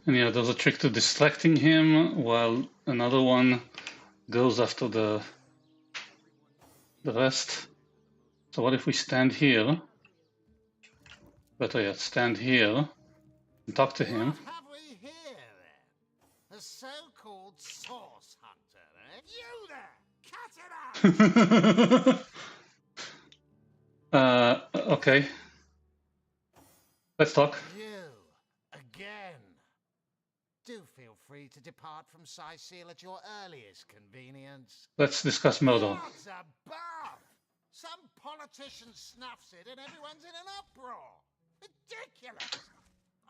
And yeah, there's a trick to distracting him while another one goes after the rest. So what if we stand here? Better yet, stand here and talk to him. What have we here, then? A so-called source hunter, eh? You there! Cut it out! Okay. Let's talk. You, again. Do feel free to depart from Cyseal at your earliest convenience. Let's discuss murder. What's above? Some politician snuffs it and everyone's in an uproar. Ridiculous!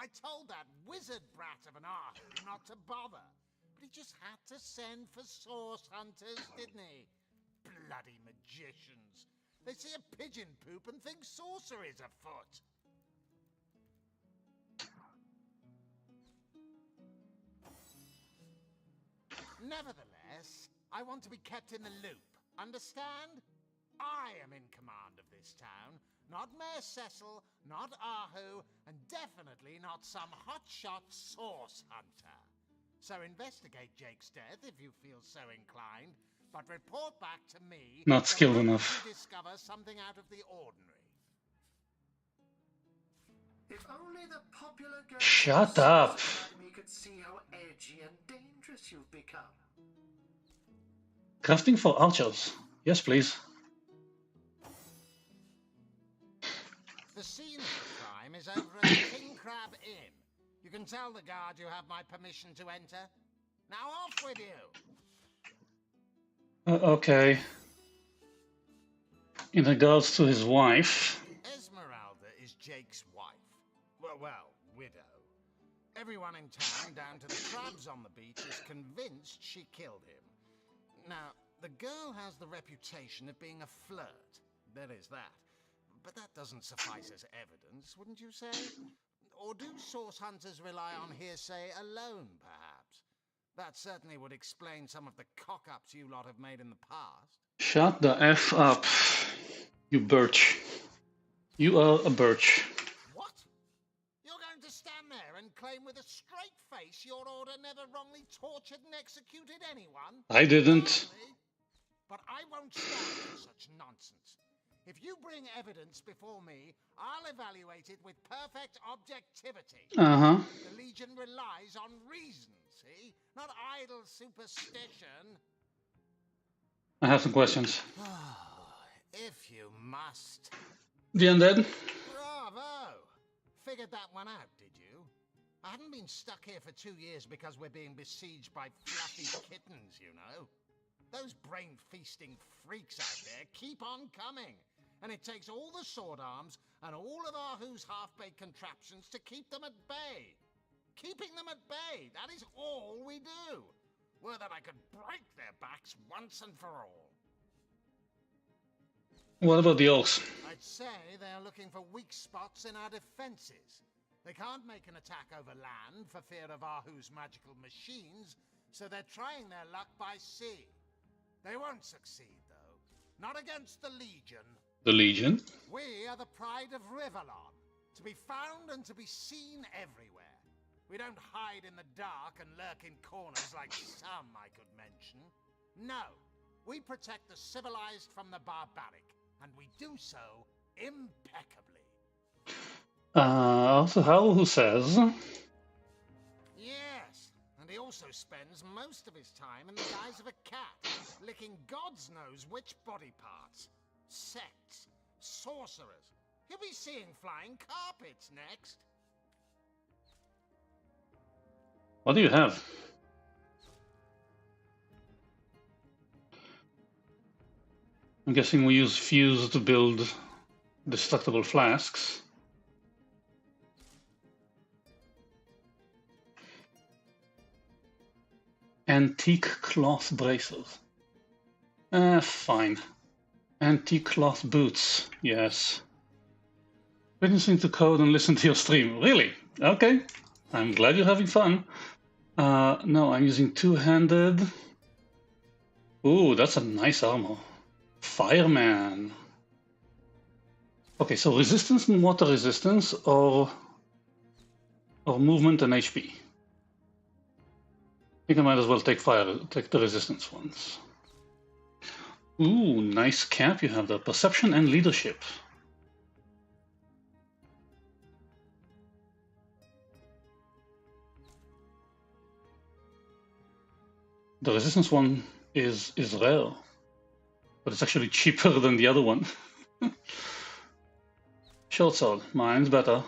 I told that wizard brat of an Arthur not to bother, but he just had to send for source hunters, didn't he? Bloody magicians. They see a pigeon poop and think sorcery's afoot. Nevertheless, I want to be kept in the loop. Understand? I am in command of this town. Not Mayor Cecil, not Ahu, and definitely not some hotshot source hunter. So investigate Jake's death if you feel so inclined, but report back to me. Not skilled enough. To discover something out of the ordinary. If only only the popular girls Shut up. Academy could see how edgy and dangerous you've become. Crafting for archers. Yes, please. The scene of the crime is over at the King Crab Inn. You can tell the guard you have my permission to enter. Now off with you! Okay. In regards to his wife. Esmeralda is Jake's wife. Well, widow. Everyone in town, down to the crabs on the beach, is convinced she killed him. Now, the girl has the reputation of being a flirt. There is that. But that doesn't suffice as evidence, wouldn't you say? Or do source hunters rely on hearsay alone, perhaps? That certainly would explain some of the cock-ups you lot have made in the past. Shut the F up, you birch. You are a birch. What? You're going to stand there and claim with a straight face your order never wrongly tortured and executed anyone? I didn't. But I won't stand for such nonsense. If you bring evidence before me, I'll evaluate it with perfect objectivity. Uh-huh. The Legion relies on reason, see? Not idle superstition. I have some questions. If you must. The undead? Bravo! Figured that one out, did you? I haven't been stuck here for 2 years because we're being besieged by fluffy kittens, you know. Those brain-feasting freaks out there keep on coming. And it takes all the sword arms and all of Ahu's half-baked contraptions to keep them at bay. Keeping them at bay, that is all we do. Were that I could break their backs once and for all. What about the orcs? I'd say they're looking for weak spots in our defenses. They can't make an attack over land for fear of Ahu's magical machines, so they're trying their luck by sea. They won't succeed, though. Not against the Legion. The Legion? We are the pride of Rivalon, to be found and to be seen everywhere. We don't hide in the dark and lurk in corners like some I could mention. No, we protect the civilized from the barbaric, and we do so impeccably. Also, who says? Yes, and he also spends most of his time in the guise of a cat, licking God's knows which body parts. Sects, sorcerers. He'll be seeing flying carpets next. What do you have? I'm guessing we use fuse to build destructible flasks. Antique cloth braces. Fine. Antique cloth boots. Yes. Witnessing to code and listen to your stream. Really? Okay. I'm glad you're having fun. No, I'm using two-handed. Ooh, that's a nice armor. Fireman. Okay, so resistance and water resistance, or movement and HP. I think I might as well take the resistance ones. Ooh, nice cap you have there. Perception and leadership. The resistance one is rare, but it's actually cheaper than the other one. Short sword, mine's better.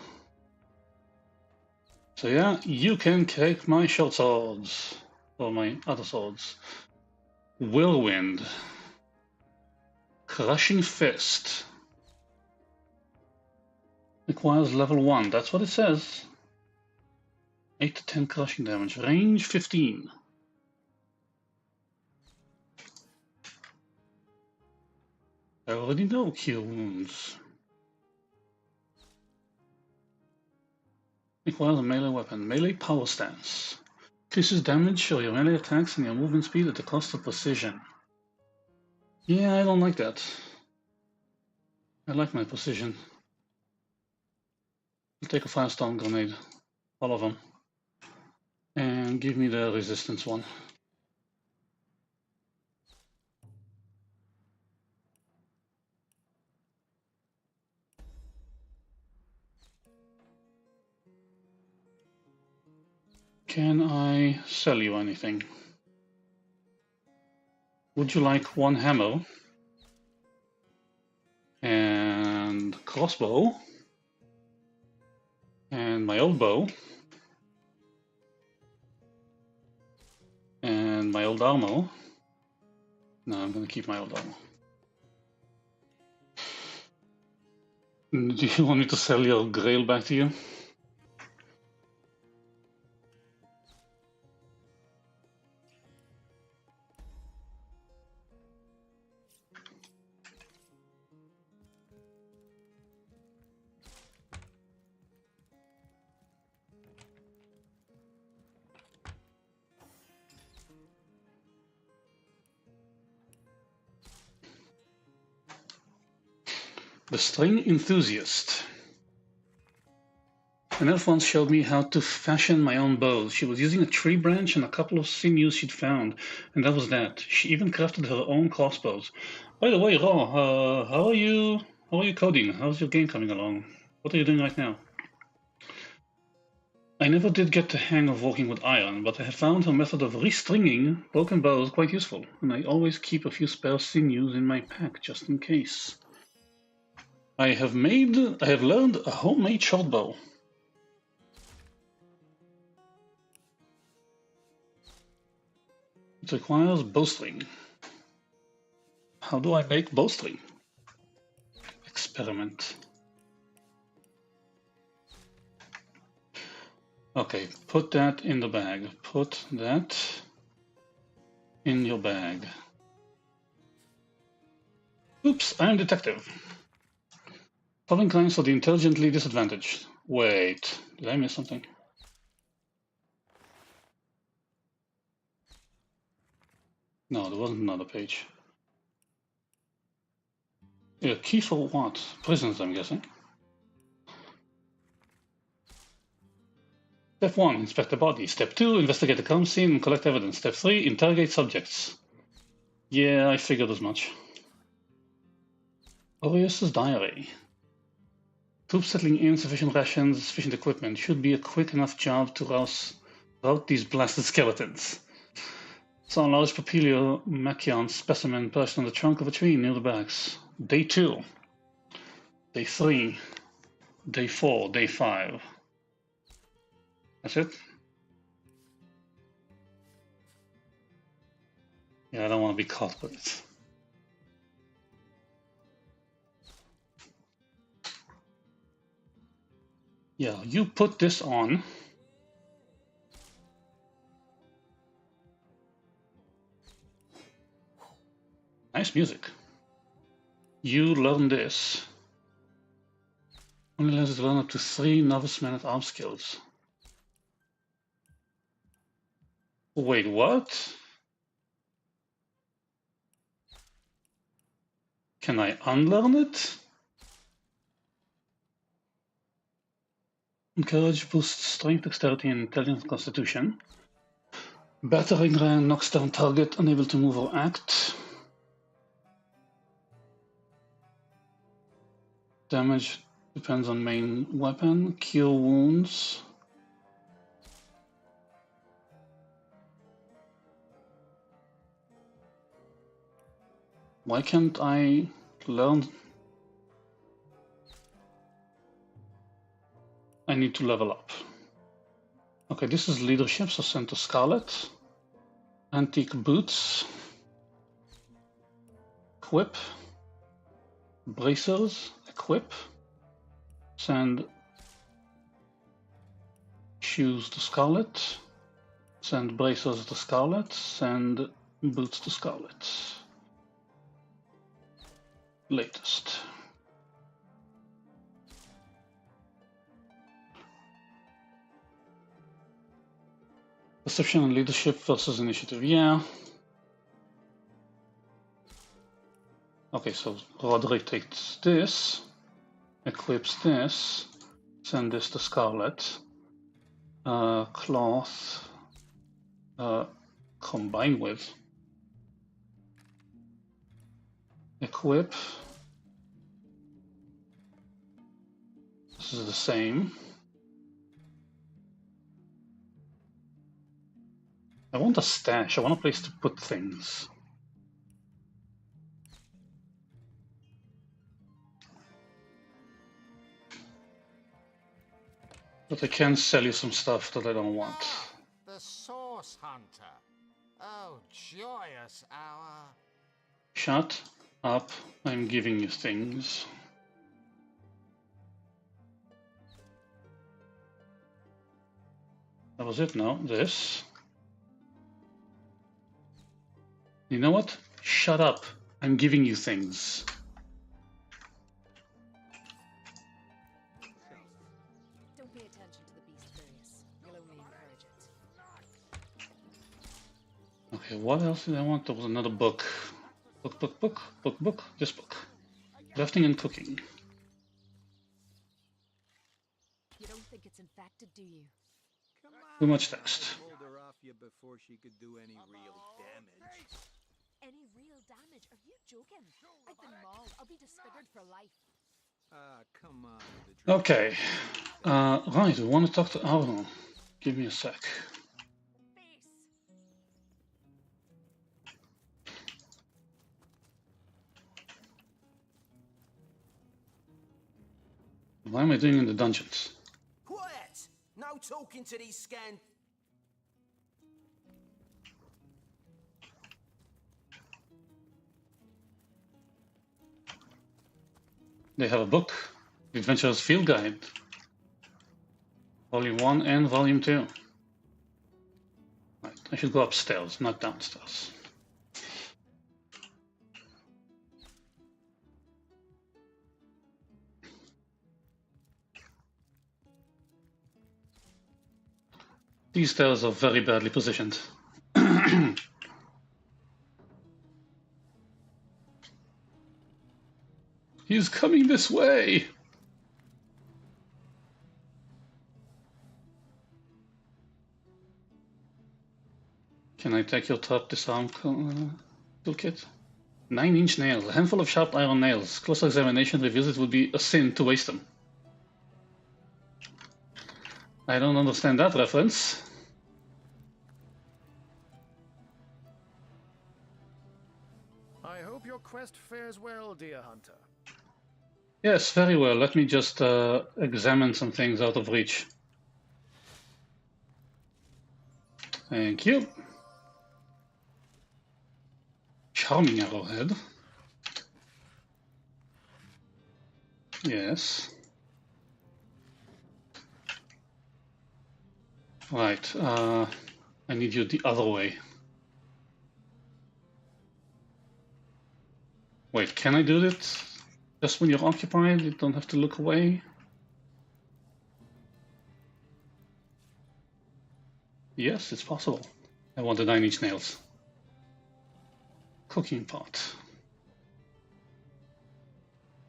So yeah, you can take my short swords, or my other swords. Whirlwind. Crushing Fist. Requires level 1, that's what it says. 8 to 10 crushing damage, range 15. I already know Cure Wounds. Requires a melee weapon, melee power stance. Increases damage or your melee attacks and your movement speed at the cost of precision. Yeah, I don't like that. I like my precision. I'll take a firestorm grenade. All of them. And give me the resistance one. Can I sell you anything? Would you like one hammer and crossbow and my old bow and my old armor? No, I'm gonna keep my old armor. Do you want me to sell your grail back to you? The string enthusiast. An elf once showed me how to fashion my own bows. She was using a tree branch and a couple of sinews she'd found, and that was that. She even crafted her own crossbows. By the way, Raw, how are you? How are you coding? How's your game coming along? What are you doing right now? I never did get the hang of working with iron, but I have found her method of restringing broken bows quite useful, and I always keep a few spare sinews in my pack just in case. I have learned a homemade short bow. It requires bowstring. How do I make bowstring? Experiment. Okay, put that in the bag. Put that in your bag. Oops, I'm detective. Solving crimes for the intelligently disadvantaged. Wait, did I miss something? No, there wasn't another page. Yeah, key for what? Prisons, I'm guessing. Step 1, inspect the body. Step 2, investigate the crime scene and collect evidence. Step 3, interrogate subjects. Yeah, I figured as much. Orius's diary. Troops settling in, sufficient rations, sufficient equipment. Should be a quick enough job to rout these blasted skeletons. Saw a large Papilio Machion specimen perched on the trunk of a tree near the barracks. Day 2. Day 3. Day 4. Day 5. That's it? Yeah, I don't want to be caught with it. Yeah, you put this on. Nice music. You learn this. Only allows you to learn up to 3 novice man-at-arms skills. Wait, what? Can I unlearn it? Encourage boosts strength, dexterity, and intelligence and constitution. Battering ram knocks down target unable to move or act. Damage depends on main weapon. Cure wounds. Why can't I learn? I need to level up. Okay, this is leadership, so send to Scarlet. Antique boots. Equip. Bracers. Equip. Send shoes to Scarlet. Send bracers to Scarlet. Send boots to Scarlet. Latest. Perception and leadership versus initiative. Yeah. Okay, so Roderick takes this, equips this, send this to Scarlet. Cloth, combine with, equip. This is the same. I want a stash. I want a place to put things. But I can sell you some stuff that I don't want. The Source Hunter. Oh, joyous hour. Shut up. I'm giving you things. That was it, no? This. You know what? Shut up. I'm giving you things. Don't pay attention to the beast, Furious. You'll only encourage it. Okay, what else did I want? There was another book. Book. This book. Crafting and cooking. You don't think it's infected, do you? Too much text. I pulled her off you before she could do any real damage. Any real damage? Are you joking? I've been mauled. I'll be disfigured for life. Come on. Okay. Right, we want to talk to Arno. Give me a sec. What am I doing in the dungeons? Quiet! No talking to these scan... They have a book. The Adventurer's Field Guide. Volume 1 and Volume 2. Right, I should go upstairs, not downstairs. These stairs are very badly positioned. He's coming this way! Can I take your top disarm toolkit? 9-inch nails, a handful of sharp iron nails. Closer examination reveals it would be a sin to waste them. I don't understand that reference. I hope your quest fares well, dear hunter. Yes, very well. Let me just examine some things out of reach. Thank you. Charming arrowhead. Yes. Right. I need you the other way. Wait, can I do it? Just when you're occupied, you don't have to look away. Yes, it's possible. I want the 9-inch nails. Cooking pot.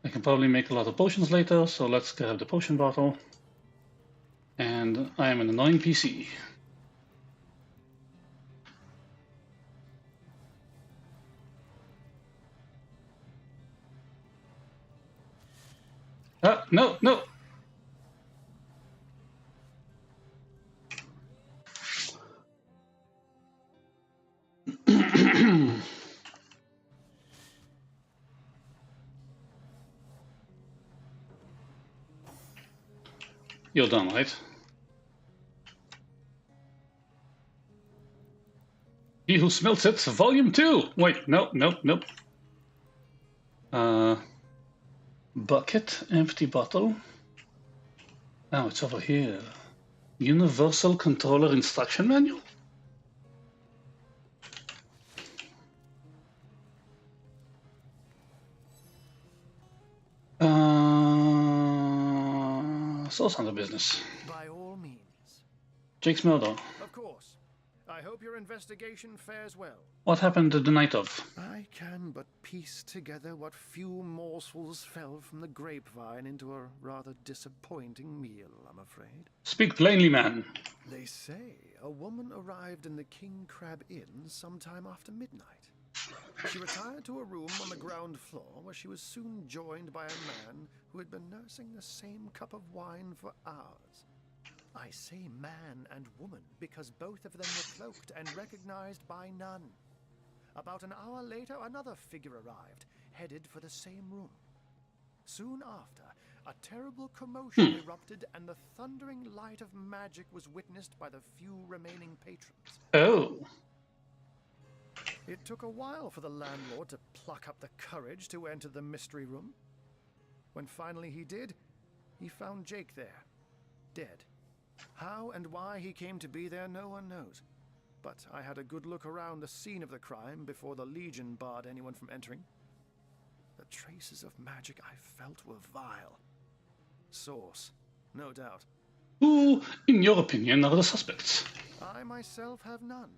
I can probably make a lot of potions later, so let's grab the potion bottle. And I am an annoying PC. No. You're done, right? He Who Smelts It, Volume 2! Wait, nope. Bucket, empty bottle. Oh, it's over here. Universal Controller Instruction Manual? Source Hunter business. By all means. Jake's murder. Of course. I hope your investigation fares well. What happened the night of? I can but piece together what few morsels fell from the grapevine into a rather disappointing meal, I'm afraid. Speak plainly, man. They say a woman arrived in the King Crab Inn sometime after midnight. She retired to a room on the ground floor where she was soon joined by a man who had been nursing the same cup of wine for hours. I I say man and woman because both of them were cloaked and recognized by none. About an hour later, another figure arrived, headed for the same room. Soon after, a terrible commotion erupted, and the thundering light of magic was witnessed by the few remaining patrons. Oh. It took a while for the landlord to pluck up the courage to enter the mystery room. When finally he did, he found Jake there, dead. How and why he came to be there, no one knows. But I had a good look around the scene of the crime before the Legion barred anyone from entering. The traces of magic I felt were vile. Source, no doubt. Who, in your opinion, are the suspects? I myself have none.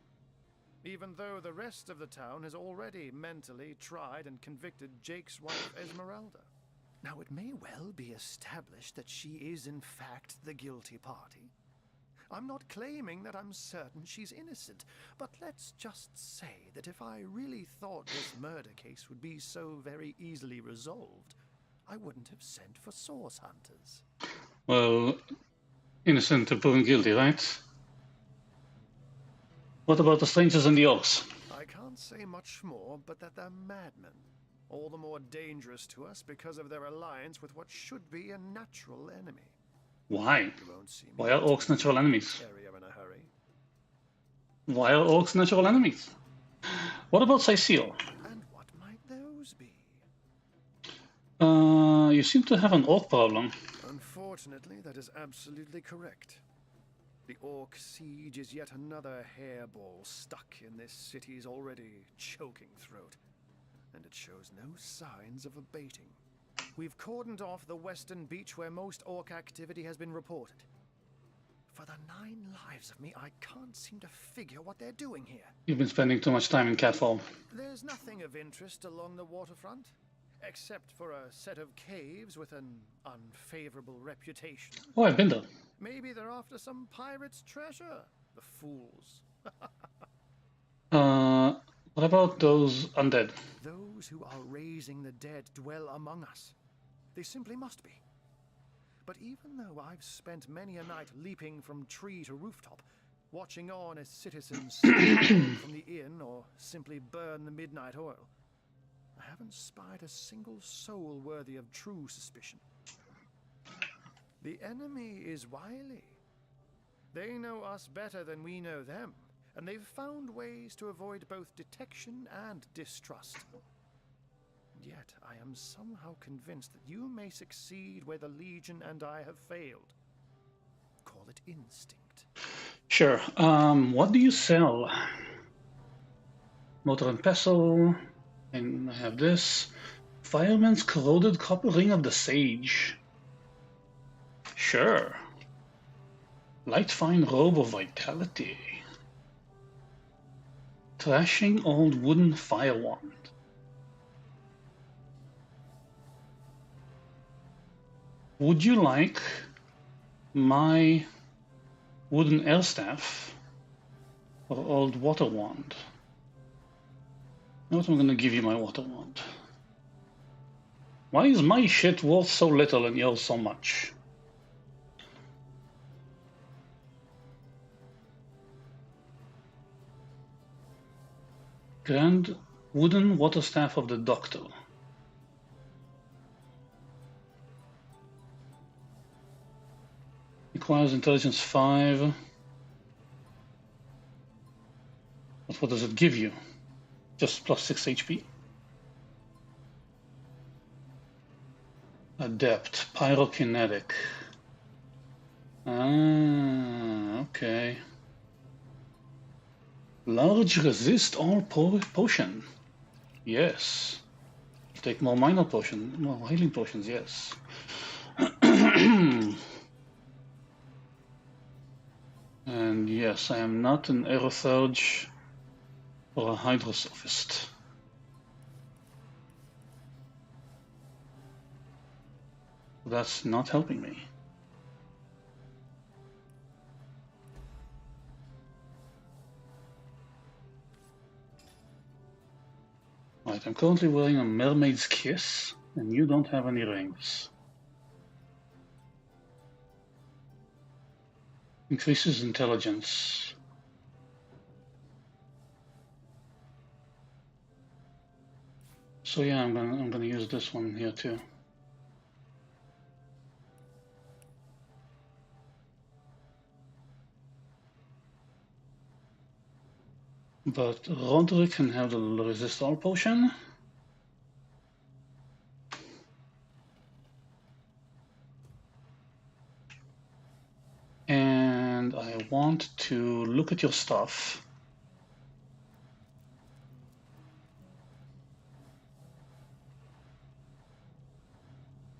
Even though the rest of the town has already mentally tried and convicted Jake's wife Esmeralda. Now it may well be established that she is in fact the guilty party. I'm not claiming that I'm certain she's innocent, but let's just say that if I really thought this murder case would be so very easily resolved, I wouldn't have sent for source hunters. Well, innocent to proven guilty, right? What about the strangers and the orcs? I can't say much more, but that they're madmen. All the more dangerous to us because of their alliance with what should be a natural enemy. Why? Why are orcs natural enemies? Why are orcs natural enemies? What about Cecile? And what might those be? You seem to have an orc problem. Unfortunately, that is absolutely correct. The orc siege is yet another hairball stuck in this city's already choking throat. And it shows no signs of abating. We've cordoned off the western beach where most orc activity has been reported. For the 9 lives of me, I can't seem to figure what they're doing here. You've been spending too much time in Catfall. There's nothing of interest along the waterfront, except for a set of caves with an unfavorable reputation. Oh, I've been there. Maybe they're after some pirate's treasure. The fools. What about those undead? Those who are raising the dead dwell among us. They simply must be. But even though I've spent many a night leaping from tree to rooftop, watching on as citizens steal from the inn or simply burn the midnight oil, I haven't spied a single soul worthy of true suspicion. The enemy is wily. They know us better than we know them, and they've found ways to avoid both detection and distrust. Yet I am somehow convinced that you may succeed where the Legion and I have failed. Call it instinct. Sure. What do you sell? Motor and pestle. And I have this. Fireman's corroded copper ring of the sage. Sure. Light fine robe of vitality. Trashing old wooden fire wand. Would you like my wooden air staff or old water wand? You know what, I'm gonna give you my water wand. Why is my shit worth so little and yours so much? Grand wooden water staff of the doctor. Requires intelligence 5. But what does it give you? Just plus 6 HP? Adept, pyrokinetic. Ah, okay. Large resist all potion. Yes. Take more minor potion, more healing potions, yes. And yes, I am not an aerothurge or a hydrosophist. That's not helping me. Right, I'm currently wearing a mermaid's kiss, and you don't have any rings. Increases intelligence. So yeah, I'm gonna use this one here too. But Roderick can have the resist all potion. And I want to look at your stuff.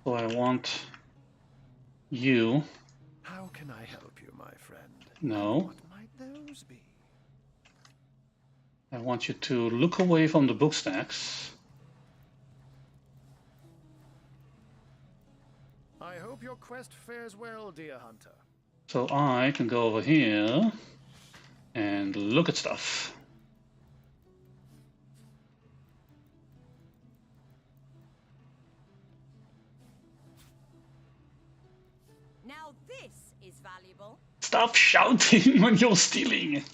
So I want you. How can I help you, my friend? No. What might those be? I want you to look away from the book stacks. I hope your quest fares well, dear hunter. So I can go over here and look at stuff. Now this is valuable. Stop shouting when you're stealing.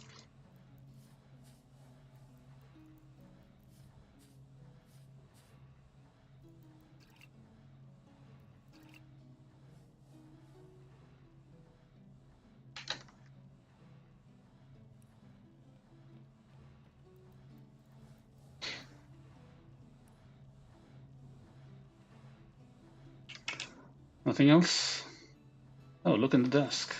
Nothing else? Oh, look in the desk.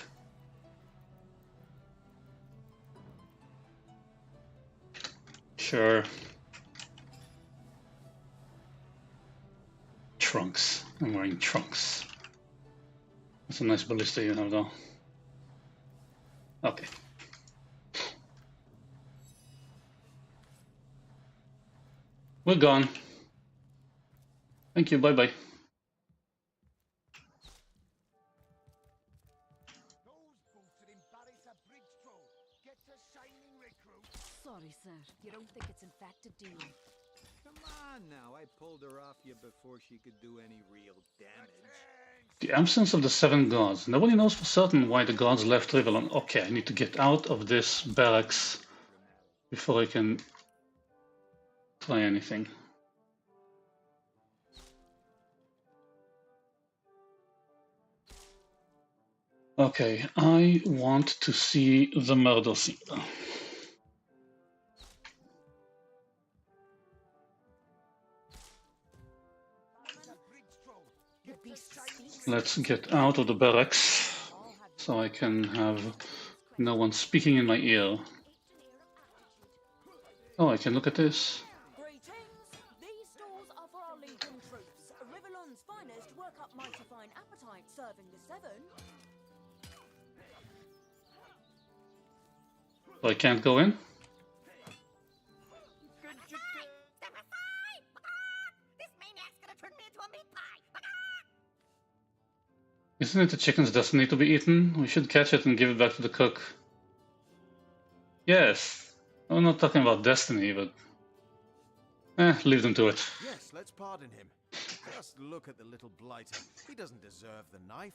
Sure. Trunks. I'm wearing trunks. That's a nice ballista you have though. Okay. We're gone. Thank you, bye-bye. Sorry, sir. You don't think it's infected, do you? Come on now, I pulled her off you before she could do any real damage. The absence of the 7 gods. Nobody knows for certain why the gods left Rivellon. Okay, I need to get out of this barracks before I can try anything. Okay, I want to see the murder scene. Let's get out of the barracks so I can have no one speaking in my ear. Oh, I can look at this. Greetings. These stores are for our Legion troops. Rivellon's finest work up mighty fine appetite serving the 7. So I can't go in? Isn't it the chicken's destiny to be eaten? We should catch it and give it back to the cook. Yes. I'm not talking about destiny, but... leave them to it. Yes, let's pardon him. Just look at the little blighter. He doesn't deserve the knife.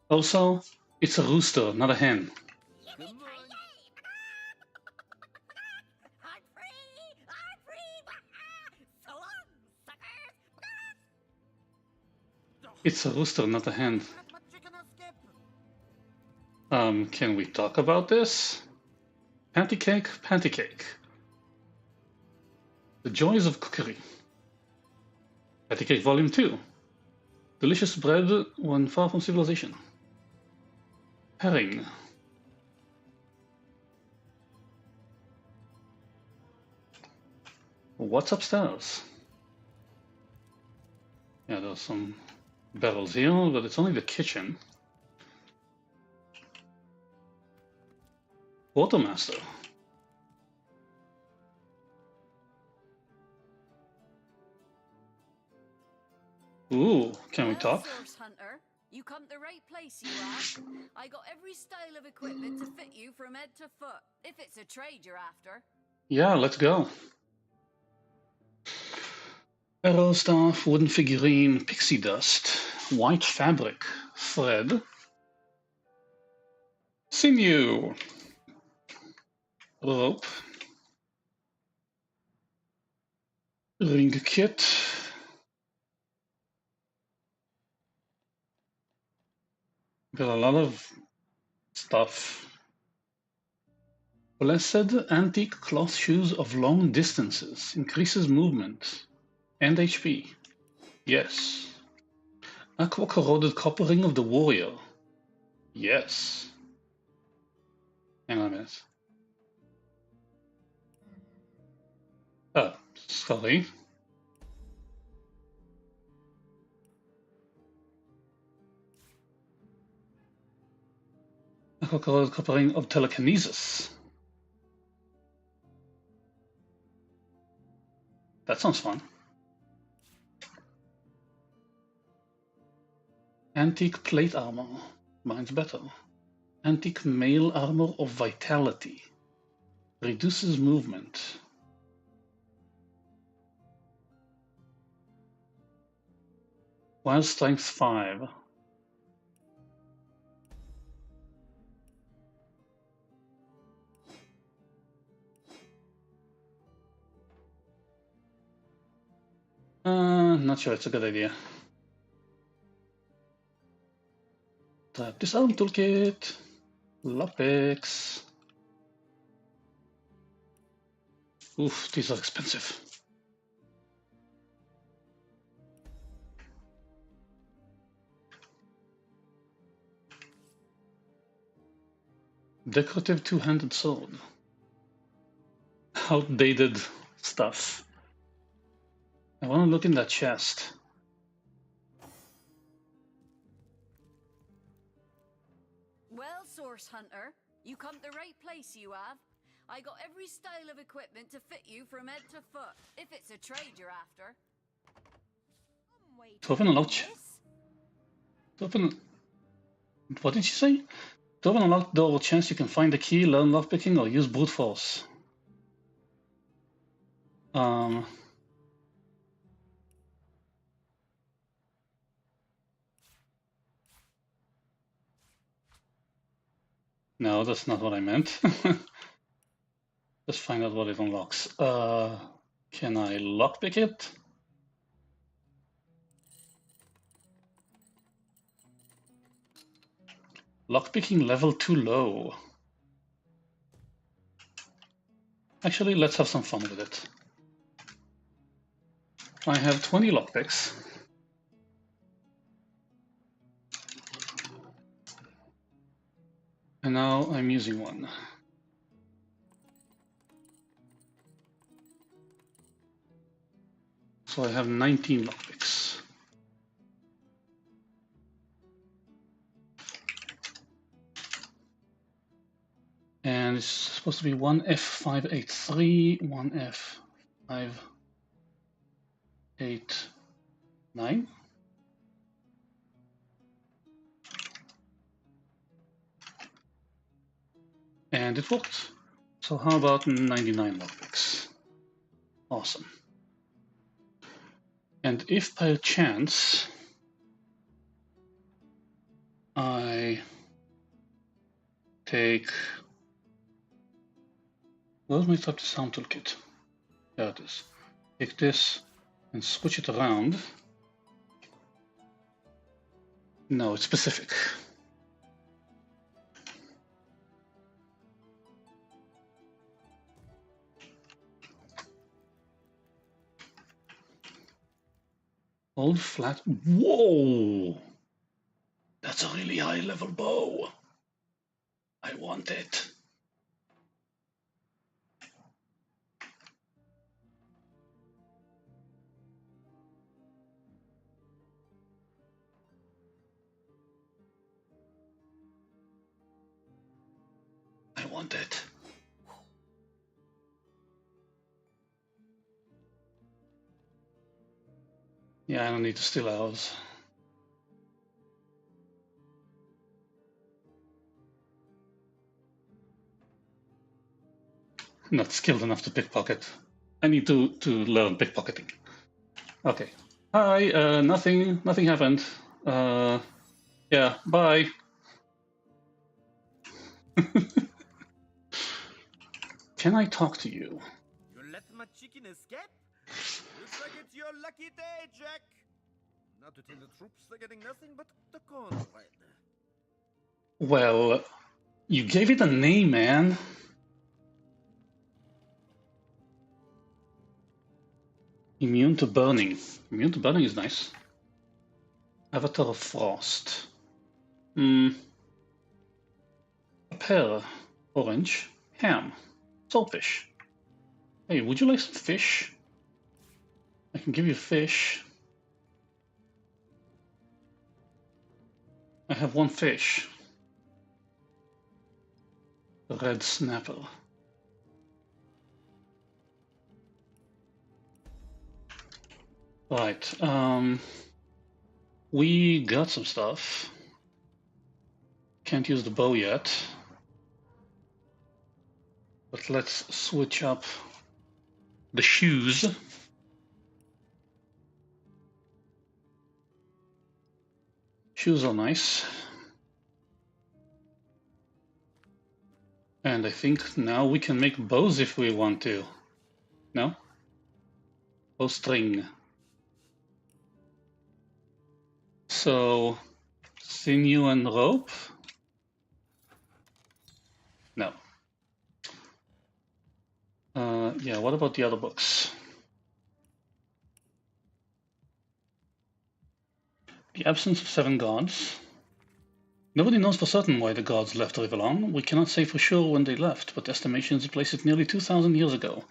Also, it's a rooster, not a hen. It's a rooster, not a hen. Can we talk about this? Patty cake, patty cake. The joys of cookery. Patty cake volume 2. Delicious bread when far from civilization. Herring. What's upstairs? Yeah, there's some barrels here, but it's only the kitchen. Quartermaster. Ooh, can we talk? Source Hunter, you come to the right place, you are. I got every style of equipment to fit you from head to foot, if it's a trade you're after. Yeah, let's go. Arrow staff, wooden figurine, pixie dust, white fabric, thread, Sinew. Rope. Ring kit. Got a lot of stuff. Blessed antique cloth shoes of long distances. Increases movement and HP. Yes. Aqua corroded copper ring of the warrior. Yes. Hang on a minute. Oh, sorry. Aqua corroded copper ring of telekinesis. That sounds fun. Antique plate armor. Mine's better. Antique mail armor of vitality. Reduces movement. Wild strength 5. Not sure it's a good idea. Trap disarm toolkit. Lockpicks. Oof, these are expensive. Decorative two-handed sword. Outdated stuff. I want to look in that chest. Well, Source Hunter, you come to the right place, you have. I got every style of equipment to fit you from head to foot, if it's a trade you're after. To open a lock. To open. What did she say? To open a locked door with chance, you can find the key, learn lockpicking, or use brute force. No, that's not what I meant. Let's find out what it unlocks. Can I lockpick it? Lockpicking level too low. Actually, let's have some fun with it. I have 20 lockpicks. And now I'm using one. So I have 19 lockpicks. And it's supposed to be one F583, one F589. And it worked. So how about 99 lockpicks? Awesome. And if by chance I take, where's my type to sound toolkit? There it is. Take this and switch it around. No, it's specific. Hold flat. Whoa! That's a really high level bow. I want it. I want it. Yeah, I don't need to steal arrows. Not skilled enough to pickpocket. I need to learn pickpocketing. Okay. Hi, nothing happened. Yeah, bye. Can I talk to you? You let my chicken escape? Looks like it's your lucky day, Jack. Now to tell the troops, they're getting nothing but the cornbread. Well, you gave it a name, man. Immune to burning. Immune to burning is nice. Avatar of Frost. A pear. Orange. Ham. Saltfish. Hey, would you like some fish? I can give you fish. I have one fish. A red snapper. Right, we got some stuff. Can't use the bow yet. But let's switch up the shoes. Shoes are nice. And I think now we can make bows if we want to. No? Bowstring. So, sinew and rope? No. Yeah, what about the other books? The absence of 7 gods. Nobody knows for certain why the gods left Rivellon. We cannot say for sure when they left, but estimations place it nearly 2,000 years ago.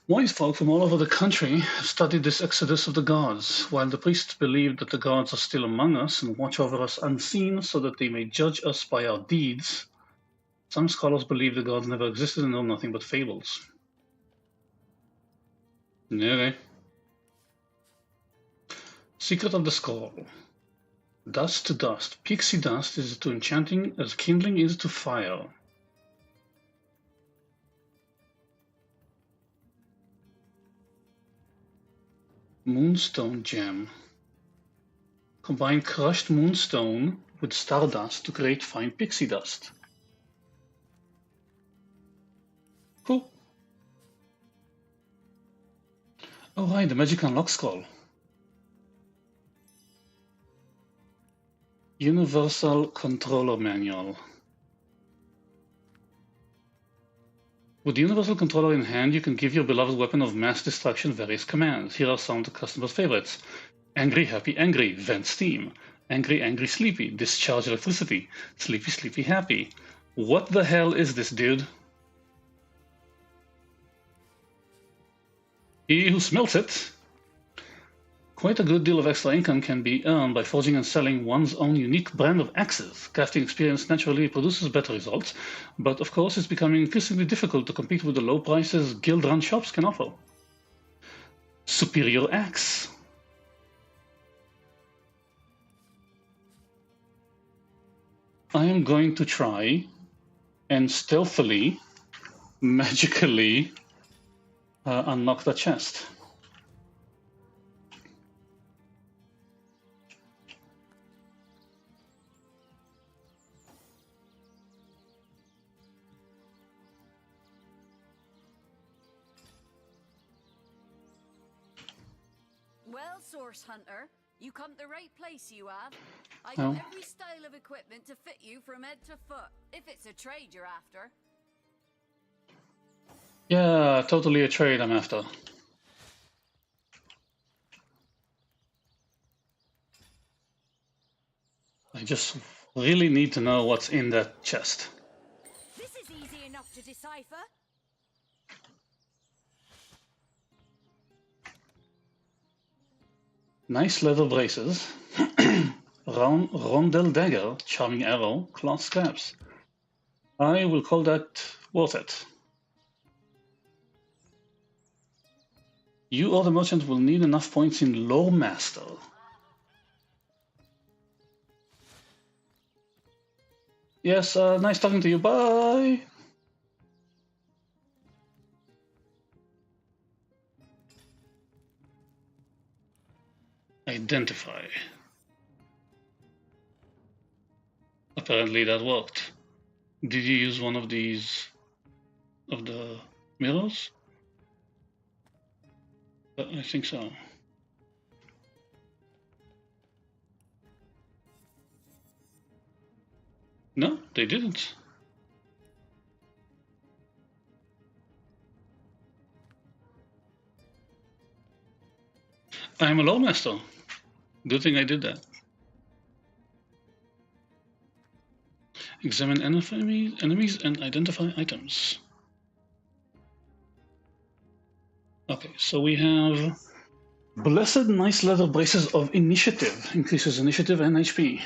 Wise folk from all over the country have studied this exodus of the gods, while the priests believe that the gods are still among us and watch over us unseen so that they may judge us by our deeds. Some scholars believe the gods never existed and know nothing but fables. Okay. Secret of the Scroll. Dust to dust. Pixie dust is to enchanting as kindling is to fire. Moonstone gem. Combine crushed moonstone with stardust to create fine pixie dust. Cool. Oh right, the magic unlock scroll. Universal Controller Manual. With the Universal Controller in hand, you can give your beloved weapon of mass destruction various commands. Here are some of the customer's favorites. Angry, happy, angry, vent steam. Angry, angry, sleepy, discharge electricity. Sleepy, sleepy, happy. What the hell is this, dude? He who smelts it. Quite a good deal of extra income can be earned by forging and selling one's own unique brand of axes. Crafting experience naturally produces better results, but of course it's becoming increasingly difficult to compete with the low prices guild-run shops can offer. Superior axe. I am going to try and stealthily, magically unlock the chest. Well, Source Hunter, you come to the right place, you have. I got every style of equipment to fit you from head to foot, if it's a trade you're after. Yeah, totally a trade I'm after. I just really need to know what's in that chest. This is easy enough to decipher. Nice leather braces. Rondel dagger, charming arrow, cloth scraps. I will call that worth it. You or the merchant will need enough points in Lore Master. Yes, nice talking to you. Bye! Identify. Apparently that worked. Did you use one of these of the mirrors? I think so. No, they didn't. I am a lawmaster. Good thing I did that. Examine enemies and identify items. Okay, so we have Blessed Nice Leather Braces of Initiative. Increases initiative and HP.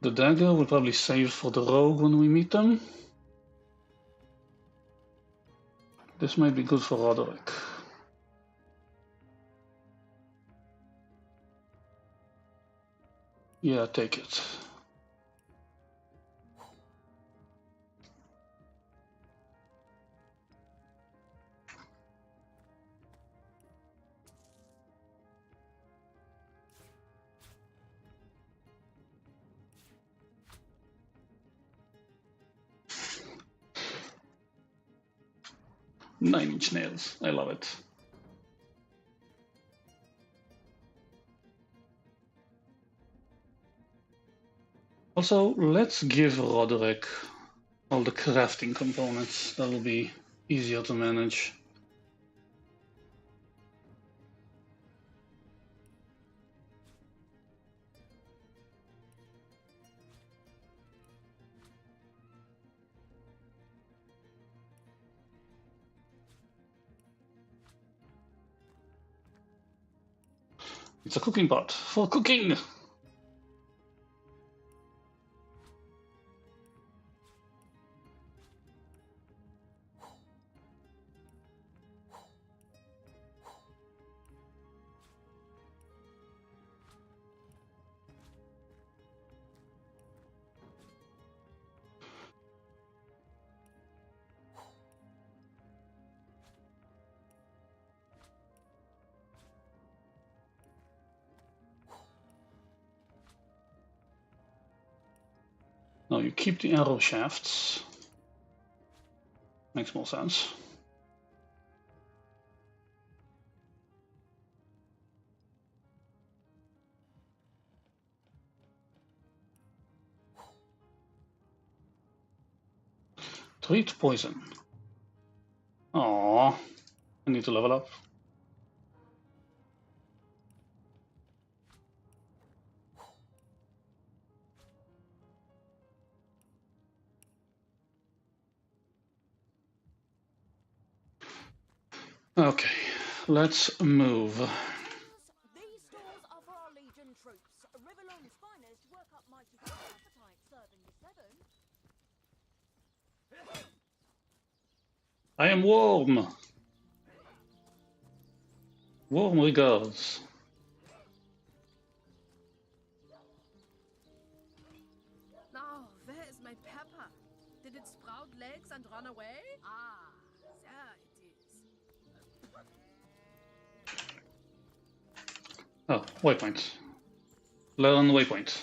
The dagger will probably save for the rogue when we meet them. This might be good for Roderick. Yeah, take it. Nine-inch nails. I love it. Also, let's give Roderick all the crafting components. That'll be easier to manage. It's a cooking pot for cooking! Now you keep the arrow shafts. Makes more sense. Treat poison. Aww. I need to level up. Okay, let's move. These stores are for our Legion troops. Rivellon's finest work up mighty quick appetite serving the seven. I am warm. Warm regards. Now, where is my pepper? Did it sprout legs and run away? Ah, there it is. Oh, waypoint. Learn waypoint.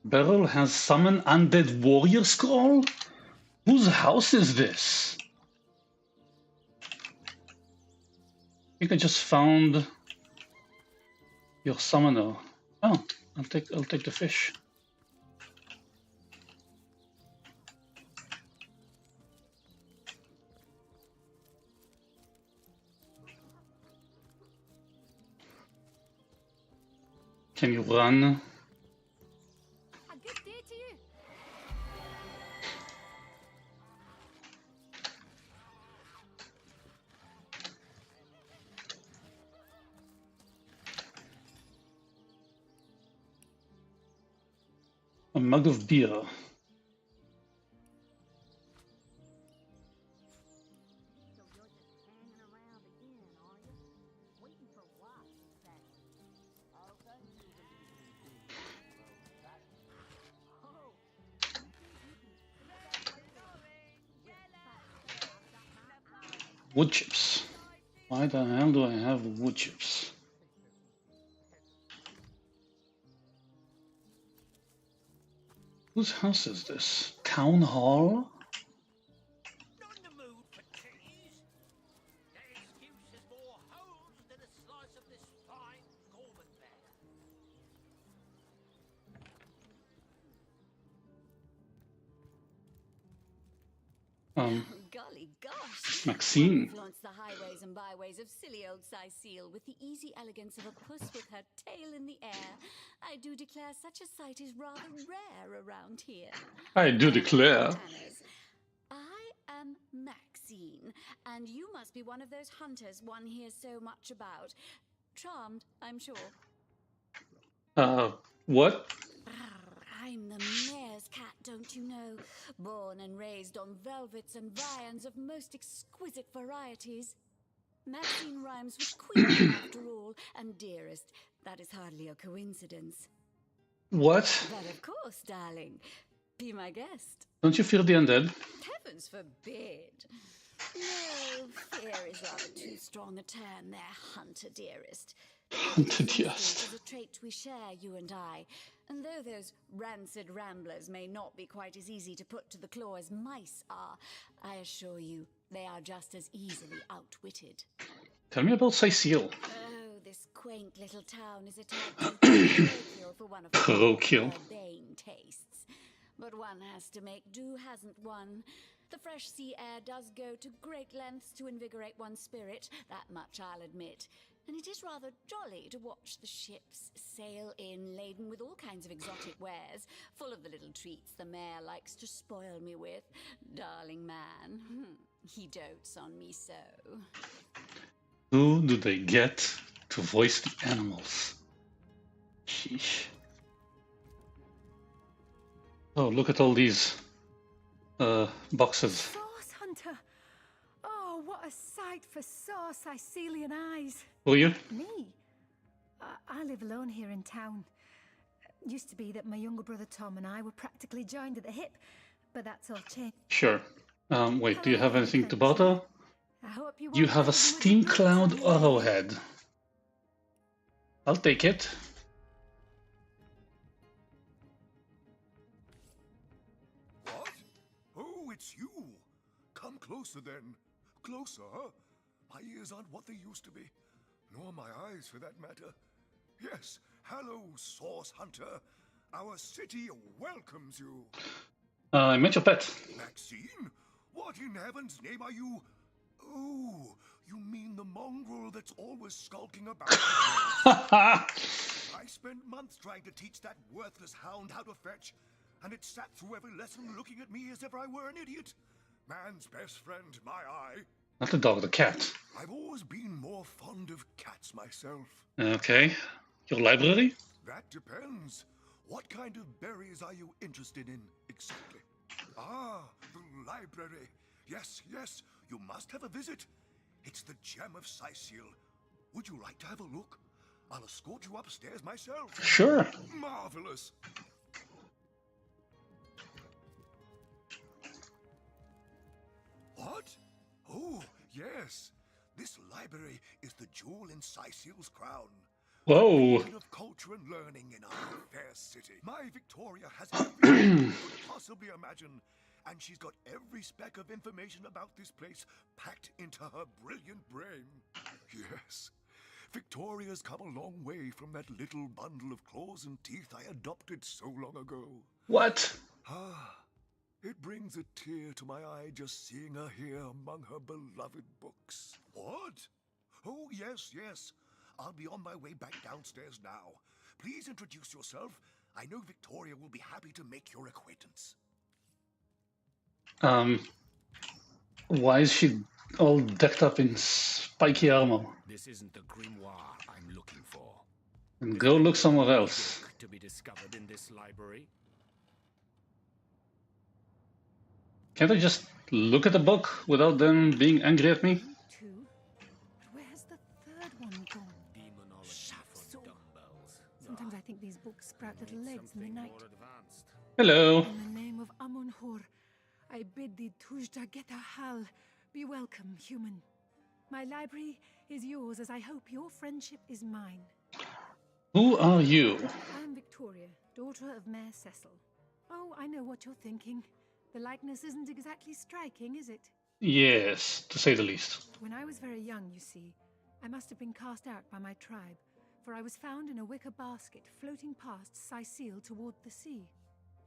Beryl has summoned undead warrior scroll? Whose house is this? I think I just found your summoner. Oh, I'll take the fish. Can you run? A good day to you. A mug of beer. Wood chips. Why the hell do I have wood chips? Whose house is this? Town Hall? Golly gosh! Maxine. Flaunts the highways and byways of silly old Cecile with the easy elegance of a puss with her tail in the air. I do declare such a sight is rather rare around here. I do declare. I am Maxine, and you must be one of those hunters one hears so much about. Charmed, I'm sure. What? I'm the mayor's cat, don't you know? Born and raised on velvets and viands of most exquisite varieties. Maxine rhymes with queen, after all, and dearest. That is hardly a coincidence. What? But of course, darling. Be my guest. Don't you fear the undead? Heavens forbid. No, fear is rather too strong a term there, hunter dearest. Hunter dearest. It is a trait we share, you and I. And though those rancid ramblers may not be quite as easy to put to the claw as mice are, I assure you they are just as easily outwitted. Tell me about Cecile. Oh, this quaint little town is a tad too parochial for one of my urbane tastes. But one has to make do, hasn't one? The fresh sea air does go to great lengths to invigorate one's spirit, that much I'll admit. And it is rather jolly to watch the ships sail in laden with all kinds of exotic wares, full of the little treats the mayor likes to spoil me with. Darling man, he dotes on me so. Who do they get to voice the animals? Sheesh. Oh, look at all these boxes. Sauce hunter! Oh, what a sight for sore Sicilian eyes. Who are you? Me? I live alone here in town. Used to be that my younger brother Tom and I were practically joined at the hip, but that's all changed. Sure. Wait, do you have anything to barter? I hope You have a steam cloud arrowhead. I'll take it. What? Oh, it's you. Come closer then. Closer. My ears aren't what they used to be. Nor my eyes, for that matter. Yes, hello, Source Hunter. Our city welcomes you. I met your pet. Maxine? What in heaven's name are you? Oh, you mean the mongrel that's always skulking about? I spent months trying to teach that worthless hound how to fetch, and it sat through every lesson looking at me as if I were an idiot. Man's best friend, my eye. Not the dog, the cat. I've always been more fond of cats myself. Okay. Your library? That depends. What kind of berries are you interested in, exactly? Ah, the library. Yes, yes, you must have a visit. It's the gem of Cecile. Would you like to have a look? I'll escort you upstairs myself. Sure. Marvelous. What? Oh, yes. This library is the jewel in Cecile's crown. Whoa. Of culture and learning in our fair city. My Victoria has everything you could possibly imagine, and she's got every speck of information about this place packed into her brilliant brain. Yes, Victoria's come a long way from that little bundle of claws and teeth I adopted so long ago. What? Ah, it brings a tear to my eye just seeing her here among her beloved books. What? Oh, yes, yes. I'll be on my way back downstairs now. Please introduce yourself. I know Victoria will be happy to make your acquaintance. Why is she all decked up in spiky armor? This isn't the grimoire I'm looking for. And go look somewhere else. To be discovered in this library. Can't I just look at the book without them being angry at me? Where's the third one gone? Sometimes I think these books sprout little legs in the night. Hello. In the name of Amun-Hor, I bid thee Tujda Geta Hal. Be welcome, human. My library is yours, as I hope your friendship is mine. Who are you? I am Victoria, daughter of Mayor Cecil. Oh, I know what you're thinking. The likeness isn't exactly striking, is it? Yes, to say the least. When I was very young, you see, I must have been cast out by my tribe, for I was found in a wicker basket floating past Sicil toward the sea.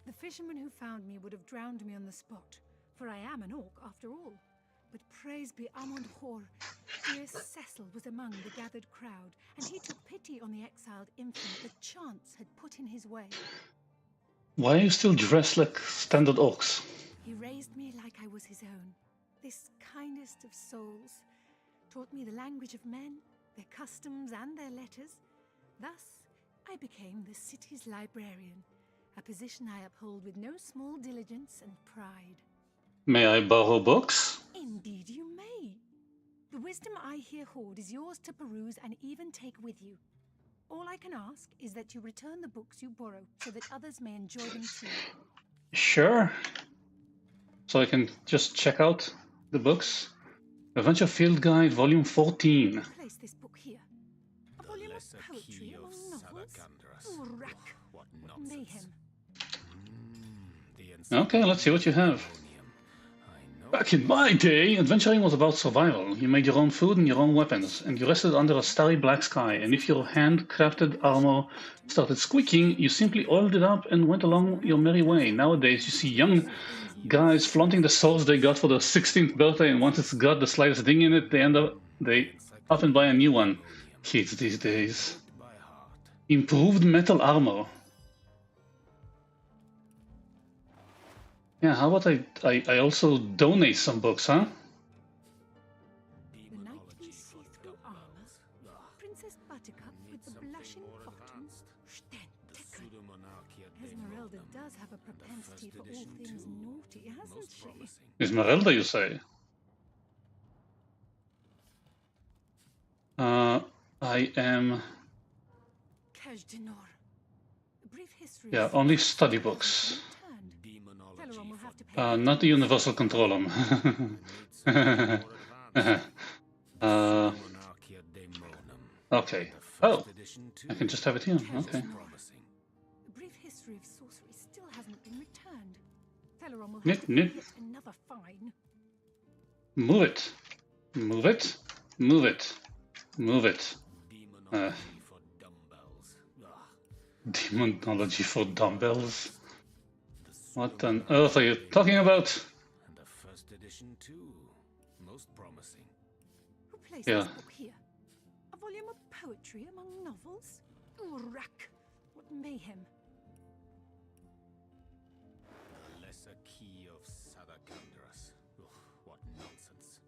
The fisherman who found me would have drowned me on the spot, for I am an orc after all. But praise be Amon Hor, dear Cecil was among the gathered crowd, and he took pity on the exiled infant that chance had put in his way. Why are you still dressed like standard orcs? He raised me like I was his own. This kindest of souls taught me the language of men, their customs and their letters. Thus, I became the city's librarian, a position I uphold with no small diligence and pride. May I borrow books? Indeed you may. The wisdom I here hoard is yours to peruse and even take with you. All I can ask is that you return the books you borrow so that others may enjoy them too. Sure. So I can just check out the books. Adventure Field Guide, Volume 14. Place this book here. A volume of poetry among novels. Rack. What mayhem. Okay, let's see what you have. Back in my day, adventuring was about survival. You made your own food and your own weapons, and you rested under a starry black sky, and if your hand-crafted armor started squeaking, you simply oiled it up and went along your merry way. Nowadays, you see young guys flaunting the swords they got for their 16th birthday, and once it's got the slightest ding in it, they up and buy a new one. Kids these days. Improved metal armor. Yeah, how about I also donate some books, huh? The knight in see-through armor. Princess Buttercup with the blushing bottom. Esmeralda does have a propensity for all things naughty, hasn't she? Esmeralda, you say? I am... Yeah, only study books. Not the universal control. Okay. Oh, I can just have it here. Okay. A brief history of sorcery still hasn't been returned. Teleron will Nip, have to nip. get another fine. Move it. Move it. Move it. Move it. Demonology for dumbbells. What on earth are you talking about? And the first edition too. Most promising. Who placed Yeah. this book here? A volume of poetry among novels? Rack! What mayhem! The lesser key of Sadakandras. What nonsense.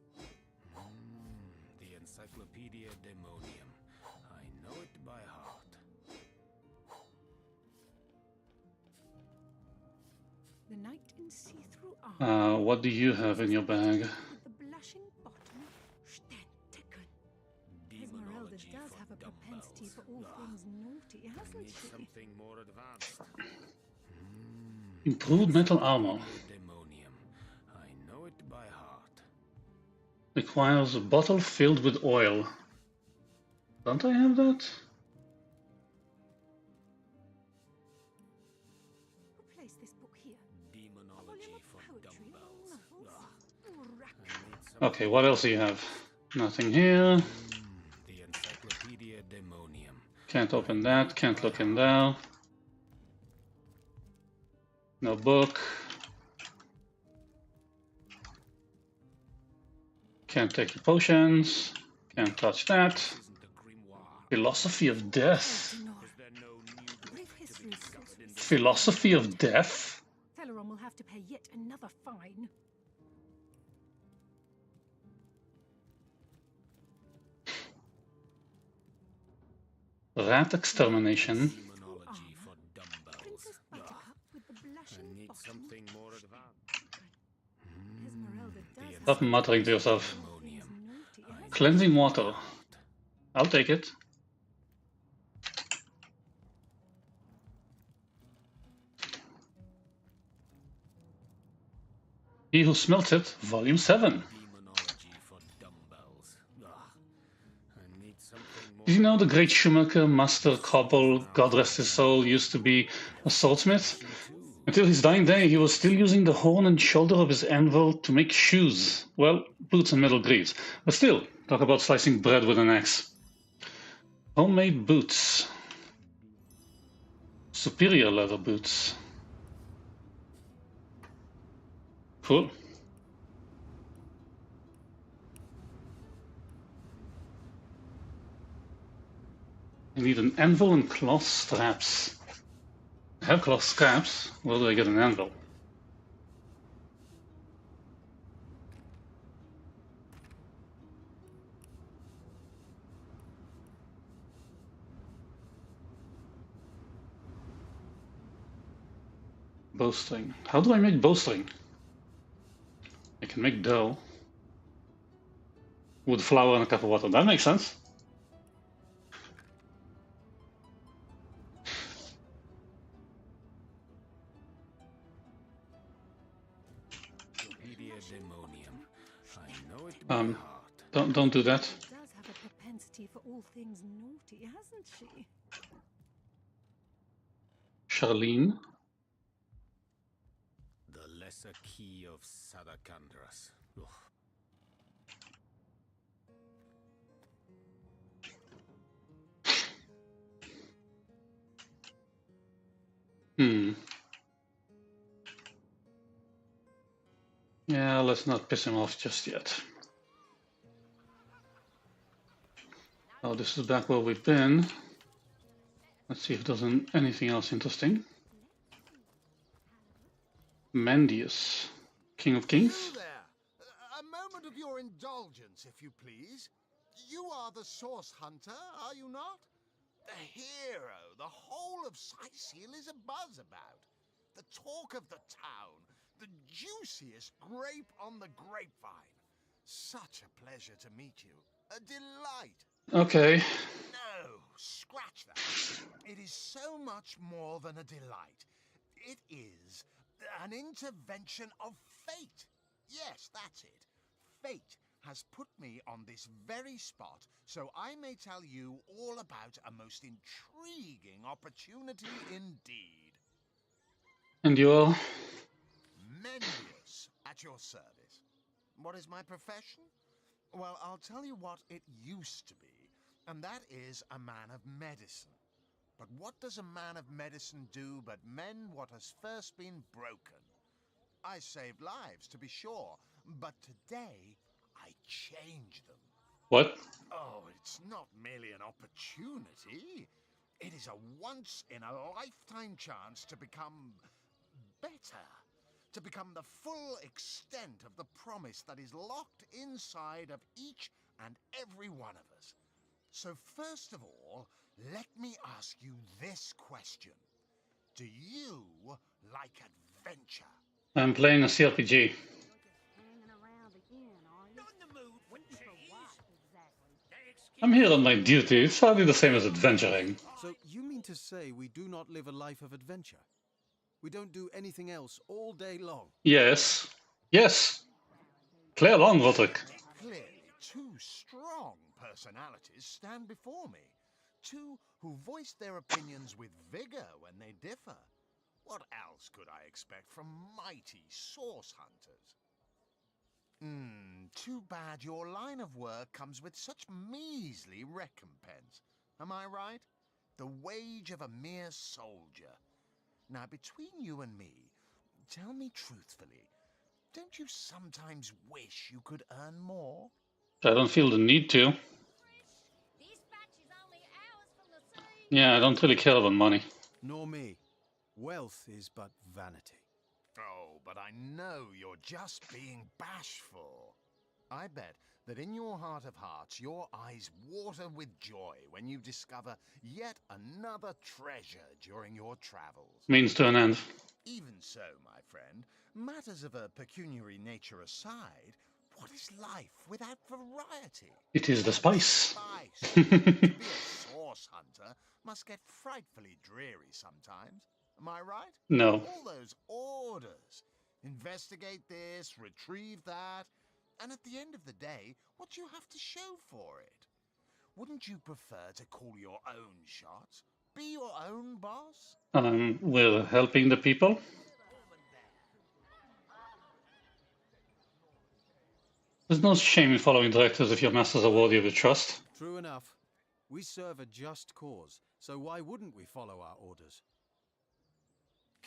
The Encyclopedia Demonium. I know it by heart. The knight in see-through armor. What do you have in your bag? With the blushing bottom. Stentiken. Esmeralda does have a propensity for all things naughty, hasn't she? Something more advanced. Improved metal armor. Demonium. I know it by heart. Requires a bottle filled with oil. Don't I have that? Who placed this book here? Demonology for dumbbells. Okay, what else do you have? Nothing here. The Encyclopedia Demonium. Can't open that. Can't look in there. No book. Can't take the potions. Can't touch that. Philosophy of death. Philosophy of death? Teleron will have to pay yet another fine. Rat extermination. Demonology for dumbbells. I need something more advanced. Stop muttering to yourself. Cleansing water. I'll take it. He Who Smelts It, Volume 7. Demonology for dumbbells. Did you know the great shoemaker Master Koppel, God rest his soul, used to be a swordsmith? Until his dying day, he was still using the horn and shoulder of his anvil to make shoes. Well, boots and metal greaves. But still, talk about slicing bread with an axe. Homemade boots. Superior leather boots. Cool. I need an anvil and cloth straps. I have cloth straps. Where do I get an anvil? Bowstring. How do I make bowstring? I can make dough. With flour and a cup of water. That makes sense. Don't do that. She does have a propensity for all things naughty, hasn't she? Charlene. The lesser key of Sadakandras. Yeah, let's not piss him off just yet. Oh, this is back where we've been. Let's see if there's anything else interesting. Mandius, King of Kings. You there! A moment of your indulgence, if you please. You are the source hunter, are you not? The hero the whole of Syceal is abuzz about. The talk of the town. The juiciest grape on the grapevine. Such a pleasure to meet you. A delight. Okay. No, scratch that. It is so much more than a delight. It is an intervention of fate. Yes, that's it. Fate has put me on this very spot, so I may tell you all about a most intriguing opportunity indeed. And you are? Mendius, at your service. What is my profession? Well, I'll tell you what it used to be, and that is a man of medicine. But what does a man of medicine do but mend what has first been broken? I saved lives, to be sure, but today I change them. What? Oh, it's not merely an opportunity. It is a once-in-a-lifetime chance to become better. To become the full extent of the promise that is locked inside of each and every one of us. So first of all, let me ask you this question. Do you like adventure? I'm playing a CRPG. I'm here on my duty. It's hardly the same as adventuring. So you mean to say we do not live a life of adventure? We don't do anything else all day long? Yes. Yes. Play along, Roderick. Clearly, two strong personalities stand before me. Two who voice their opinions with vigor when they differ. What else could I expect from mighty source hunters? Too bad your line of work comes with such measly recompense. Am I right? The wage of a mere soldier. Now, between you and me, tell me truthfully, don't you sometimes wish you could earn more? I don't feel the need to. Yeah, I don't really care about money. Nor me. Wealth is but vanity. Oh, but I know you're just being bashful. I bet that in your heart of hearts, your eyes water with joy when you discover yet another treasure during your travels. Means to an end. Even so, my friend, matters of a pecuniary nature aside, what is life without variety? It is the spice. To be a source hunter must get frightfully dreary sometimes. Am I right? No. All those orders. Investigate this, retrieve that. And at the end of the day, what do you have to show for it? Wouldn't you prefer to call your own shots? Be your own boss? We're helping the people. There's no shame in following directives if your masters are worthy of your trust. True enough. We serve a just cause, so why wouldn't we follow our orders?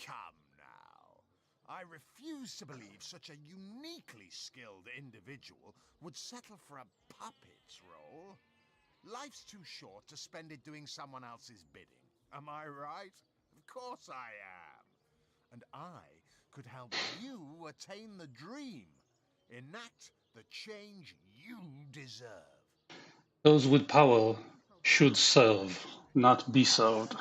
Come now. I refuse to believe such a uniquely skilled individual would settle for a puppet's role. Life's too short to spend it doing someone else's bidding. Am I right? Of course I am. And I could help you attain the dream. Enact the change you deserve. Those with power should serve, not be served.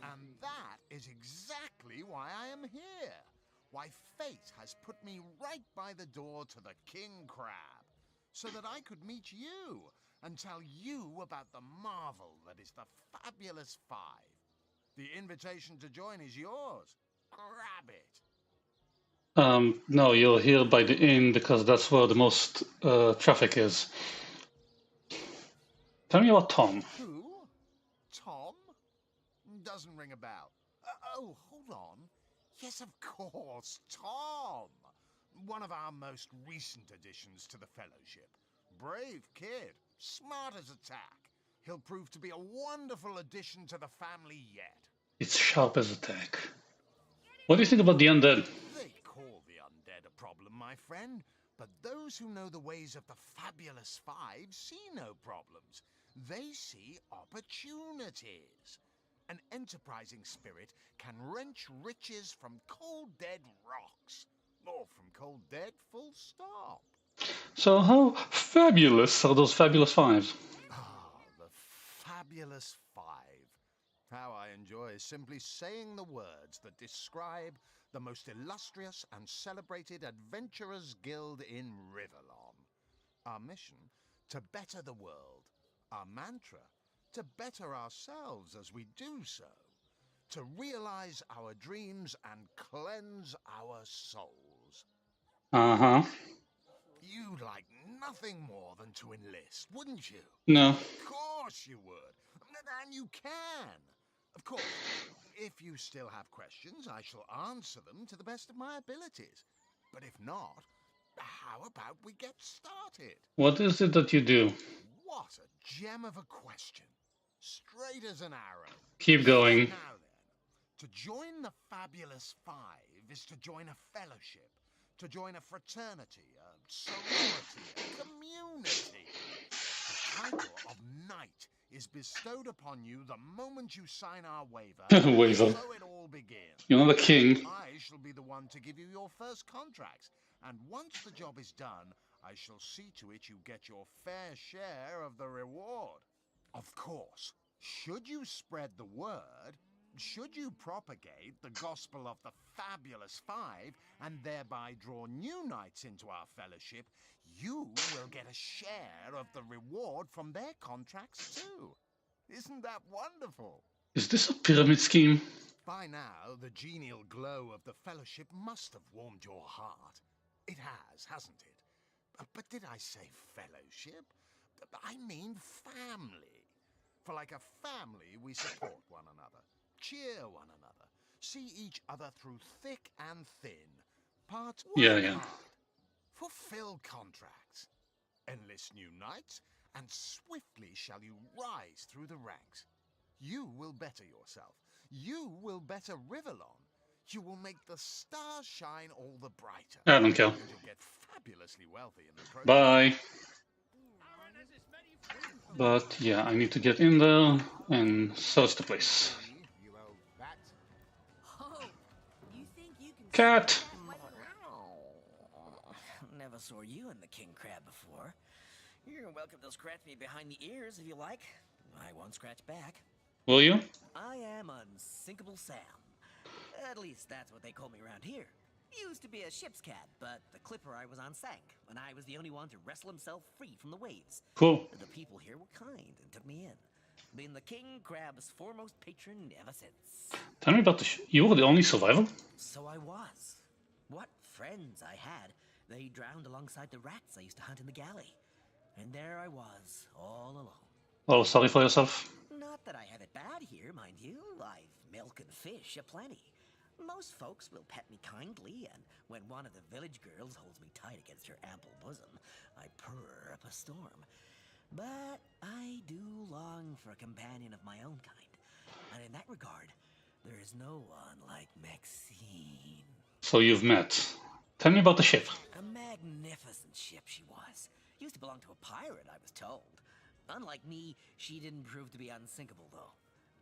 And that is exactly why I am here. Why fate has put me right by the door to the King Crab, so that I could meet you and tell you about the marvel that is the Fabulous Five. The invitation to join is yours. Grab it. No, you're here by the inn because that's where the most traffic is. Tell me about Tom. Who? Tom? Doesn't ring a bell. Oh, hold on. Yes, of course, Tom. One of our most recent additions to the Fellowship. Brave kid, smart as a tack. He'll prove to be a wonderful addition to the family yet. It's sharp as a tack. What do you think about the undead? They call the undead a problem, my friend, but those who know the ways of the Fabulous Five see no problems. They see opportunities. An enterprising spirit can wrench riches from cold dead rocks, or from cold dead full stop. So how fabulous are those Fabulous Fives? Ah, the Fabulous Five. How I enjoy simply saying the words that describe the most illustrious and celebrated adventurers guild in Riverlon. Our mission, to better the world. Our mantra, to better ourselves as we do so. To realize our dreams and cleanse our souls. Uh-huh. You'd like nothing more than to enlist, wouldn't you? No. Of course you would. And you can. Of course, if you still have questions, I shall answer them to the best of my abilities. But if not, how about we get started? What is it that you do? What a gem of a question. Straight as an arrow. Keep going. Now then, to join the Fabulous Five is to join a fellowship, to join a fraternity, a sorority, a community. The title of Knight is bestowed upon you the moment you sign our waiver. Waiver. So it all begins. You're not a king. I shall be the one to give you your first contracts, and once the job is done, I shall see to it you get your fair share of the reward. Of course, should you spread the word, should you propagate the gospel of the Fabulous Five and thereby draw new knights into our fellowship, you will get a share of the reward from their contracts too. Isn't that wonderful? Is this a pyramid scheme? By now, the genial glow of the fellowship must have warmed your heart. It has, hasn't it? But did I say fellowship? I mean family. For like a family, we support one another, cheer one another, see each other through thick and thin, part Yeah. fulfill contracts, enlist new knights, and swiftly shall you rise through the ranks. You will better yourself. You will better Riverlon. You will make the stars shine all the brighter. I don't care. And you'll get fabulously wealthy in the process. Bye. But yeah, I need to get in there and search the place. Cat! Never saw you in the king crab before. You're welcome to scratch me behind the ears if you like. I won't scratch back. Will you? I am Unsinkable Sam. At least that's what they call me around here. Used to be a ship's cat, but the clipper I was on sank, and I was the only one to wrestle himself free from the waves. Cool. The people here were kind and took me in. Been the king crab's foremost patron ever since. Tell me about you were the only survivor? So I was. What friends I had. They drowned alongside the rats I used to hunt in the galley. And there I was, all alone. Oh, sorry for yourself. Not that I have it bad here, mind you. I've milk and fish aplenty. Most folks will pet me kindly, and when one of the village girls holds me tight against her ample bosom, I purr up a storm. But I do long for a companion of my own kind, and in that regard, there is no one like Maxine. So you've met. Tell me about the ship. A magnificent ship she was. Used to belong to a pirate, I was told. Unlike me, she didn't prove to be unsinkable, though.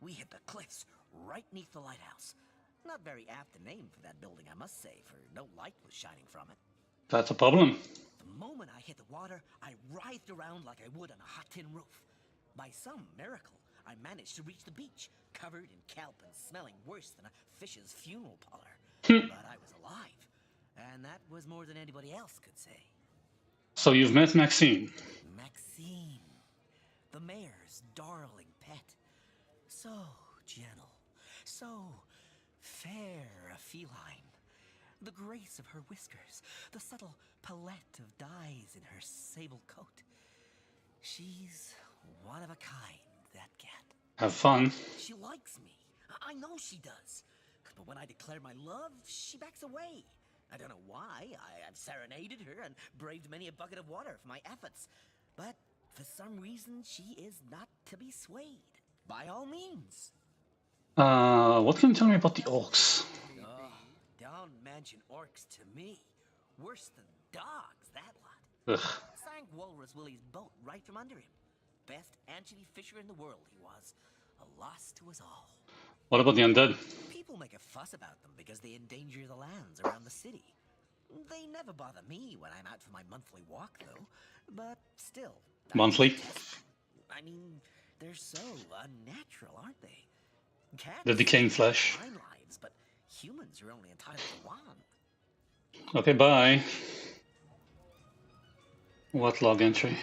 We hit the cliffs right neath the lighthouse. Not very apt a name for that building, I must say, for no light was shining from it. That's a problem. The moment I hit the water, I writhed around like I would on a hot tin roof. By some miracle, I managed to reach the beach, covered in kelp and smelling worse than a fish's funeral parlor. But I was alive, and that was more than anybody else could say. So you've met Maxine. Maxine, the mayor's darling pet. So gentle, so fair a feline. The grace of her whiskers, the subtle palette of dyes in her sable coat. She's one of a kind, that cat. Have fun. She likes me. I know she does. But when I declare my love, she backs away. I don't know why. I've serenaded her and braved many a bucket of water for my efforts. But for some reason, she is not to be swayed. By all means. What can you tell me about the orcs? Oh, don't mention orcs to me. Worse than dogs, that lot. Ugh. Sank Walrus Willie's boat right from under him. Best anchovy fisher in the world he was. A loss to us all. What about the undead? People make a fuss about them because they endanger the lands around the city. They never bother me when I'm out for my monthly walk, though. But still. Monthly? I mean, they're so unnatural, aren't they? Cats The decaying flesh. have 9 lives, but humans are only entitled to 1. Okay, bye. What log entry?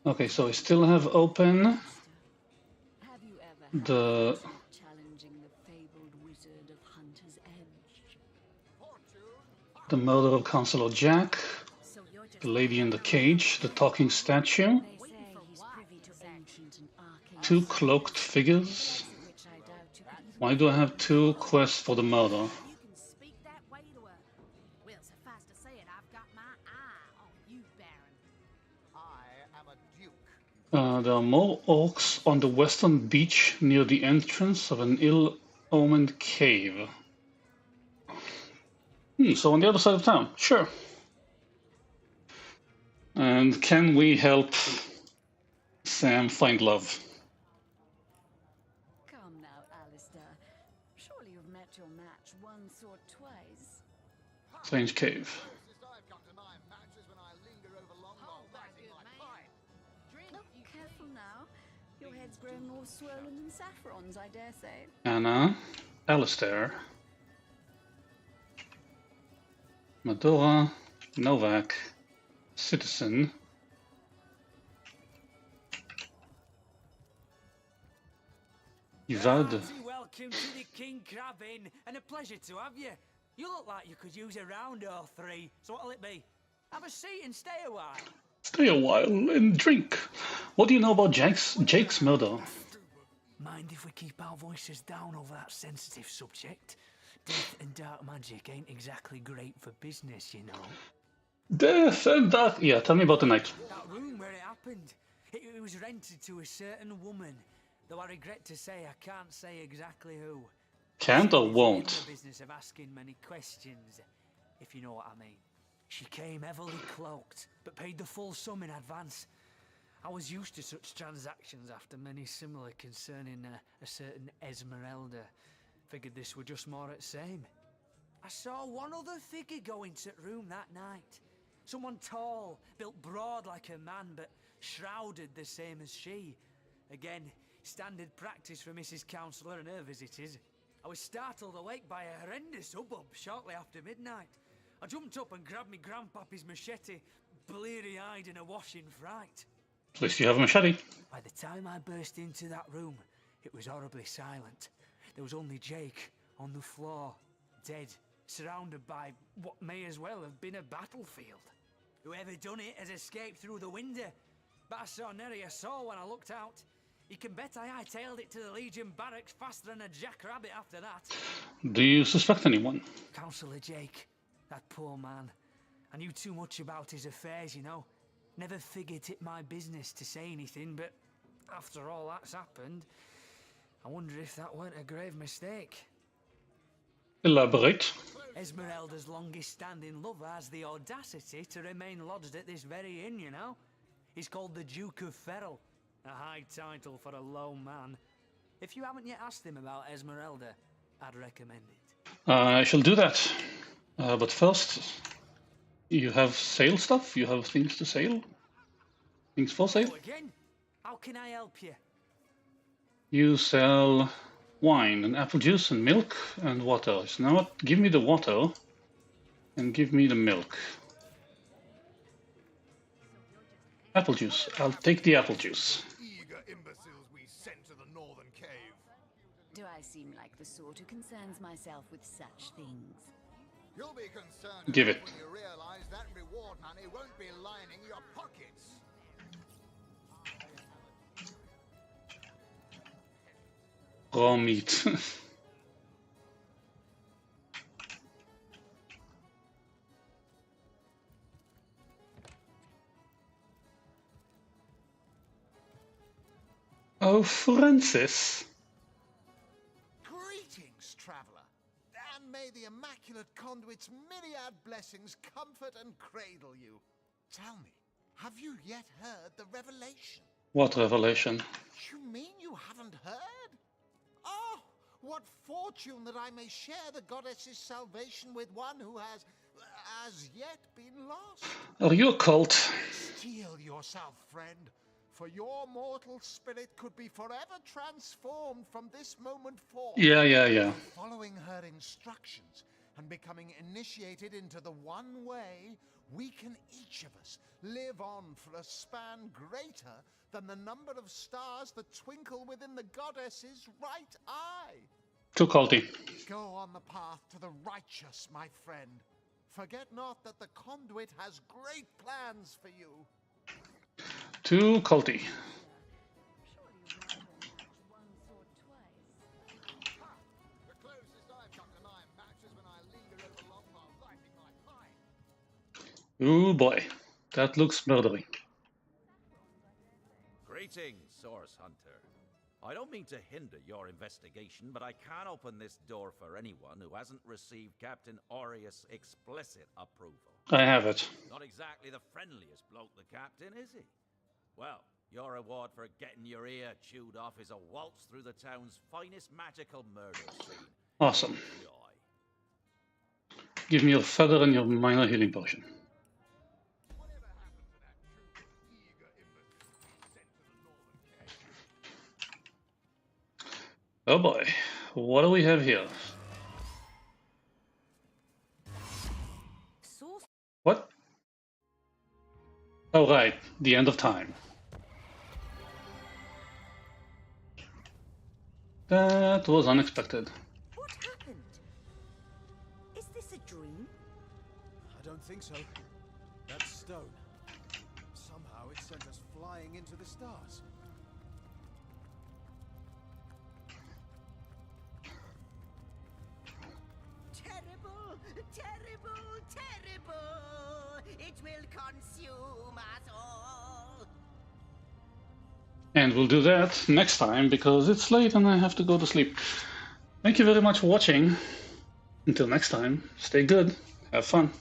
Okay, so I still have open the murder of Councillor Jack, the lady in the cage, the talking statue, 2 cloaked figures. Why do I have 2 quests for the murder? There are more orcs on the western beach near the entrance of an ill-omened cave. So on the other side of town, sure. And can we help Sam find love? Come now, Alistair. Surely you've met your match once or twice. Strange cave. Look careful now. Your head's grown more swollen than Saffron's, I dare say. Anna, Alistair, Medora, Novak, Citizen, Ivad. Welcome to the King Crab Inn, and a pleasure to have you. You look like you could use a round or 3, so what'll it be? Have a seat and stay a while. Stay a while and drink. What do you know about Jake's murder? Mind if we keep our voices down over that sensitive subject? Death and dark magic ain't exactly great for business, you know. Death and dark... Yeah, tell me about the night. That room where it happened, it was rented to a certain woman. Though I regret to say I can't say exactly who. Can't or She's won't? in the business of asking many questions, if you know what I mean. She came heavily cloaked, but paid the full sum in advance. I was used to such transactions after many similar concerning a certain Esmeralda. Figured this were just more at same. I saw one other figure go into the room that night. Someone tall, built broad like a man, but shrouded the same as she. Again, standard practice for Mrs. Councillor and her visitors. I was startled awake by a horrendous hubbub shortly after midnight. I jumped up and grabbed me grandpappy's machete, bleary-eyed and awash in fright. At least you have a machete. By the time I burst into that room, It was horribly silent. There was only Jake on the floor, dead, surrounded by what may as well have been a battlefield. Whoever done it has escaped through the window, but I saw nary a soul when I looked out. You can bet I hightailed it to the Legion barracks faster than a jackrabbit after that. Do you suspect anyone? Councillor Jake, that poor man. I knew too much about his affairs, you know. Never figured it my business to say anything, but after all that's happened, I wonder if that weren't a grave mistake. Elaborate. Esmeralda's longest-standing lover has the audacity to remain lodged at this very inn, you know. He's called the Duke of Ferrell, a high title for a low man. If you haven't yet asked him about Esmeralda, I'd recommend it. I shall do that. But first, you have sale stuff? You have things to sell? Things for sale? Oh, again? How can I help you? You sell wine and apple juice and milk and water. So now what? Give me the water and give me the milk. Apple juice. I'll take the apple juice. Eager imbeciles we sent to the northern cave. Do I seem like the sort who concerns myself with such things? You'll be concerned Give it. when you realize that reward money won't be lining your pockets. Raw meat. Oh, Francis. Greetings, traveller, and may the Immaculate Conduit's myriad blessings comfort and cradle you. Tell me, have you yet heard the revelation? What revelation? You mean you haven't heard? Oh, what fortune that I may share the goddess's salvation with one who has, as yet, been lost. Are you a cult? Steel yourself, friend, for your mortal spirit could be forever transformed from this moment forth. Yeah. Following her instructions and becoming initiated into the one way, we can each of us live on for a span greater than the number of stars that twinkle within the goddess's right eye. Too culty. Go on the path to the righteous, my friend. Forget not that the conduit has great plans for you. Too culty. Oh boy, that looks murdery. Greetings, Source Hunter. I don't mean to hinder your investigation, but I can't open this door for anyone who hasn't received Captain Aureus' explicit approval. I have it. Not exactly the friendliest bloke, the captain, is he? Well, your reward for getting your ear chewed off is a waltz through the town's finest magical murder scene. Awesome. Enjoy. Give me your feather and your minor healing potion. Oh boy, what do we have here? What? Oh right, the end of time. That was unexpected. What happened? Is this a dream? I don't think so. That stone. Somehow it sent us flying into the stars. Terrible, terrible, terrible! It will consume us all! And we'll do that next time because it's late and I have to go to sleep. Thank you very much for watching. Until next time, stay good, have fun.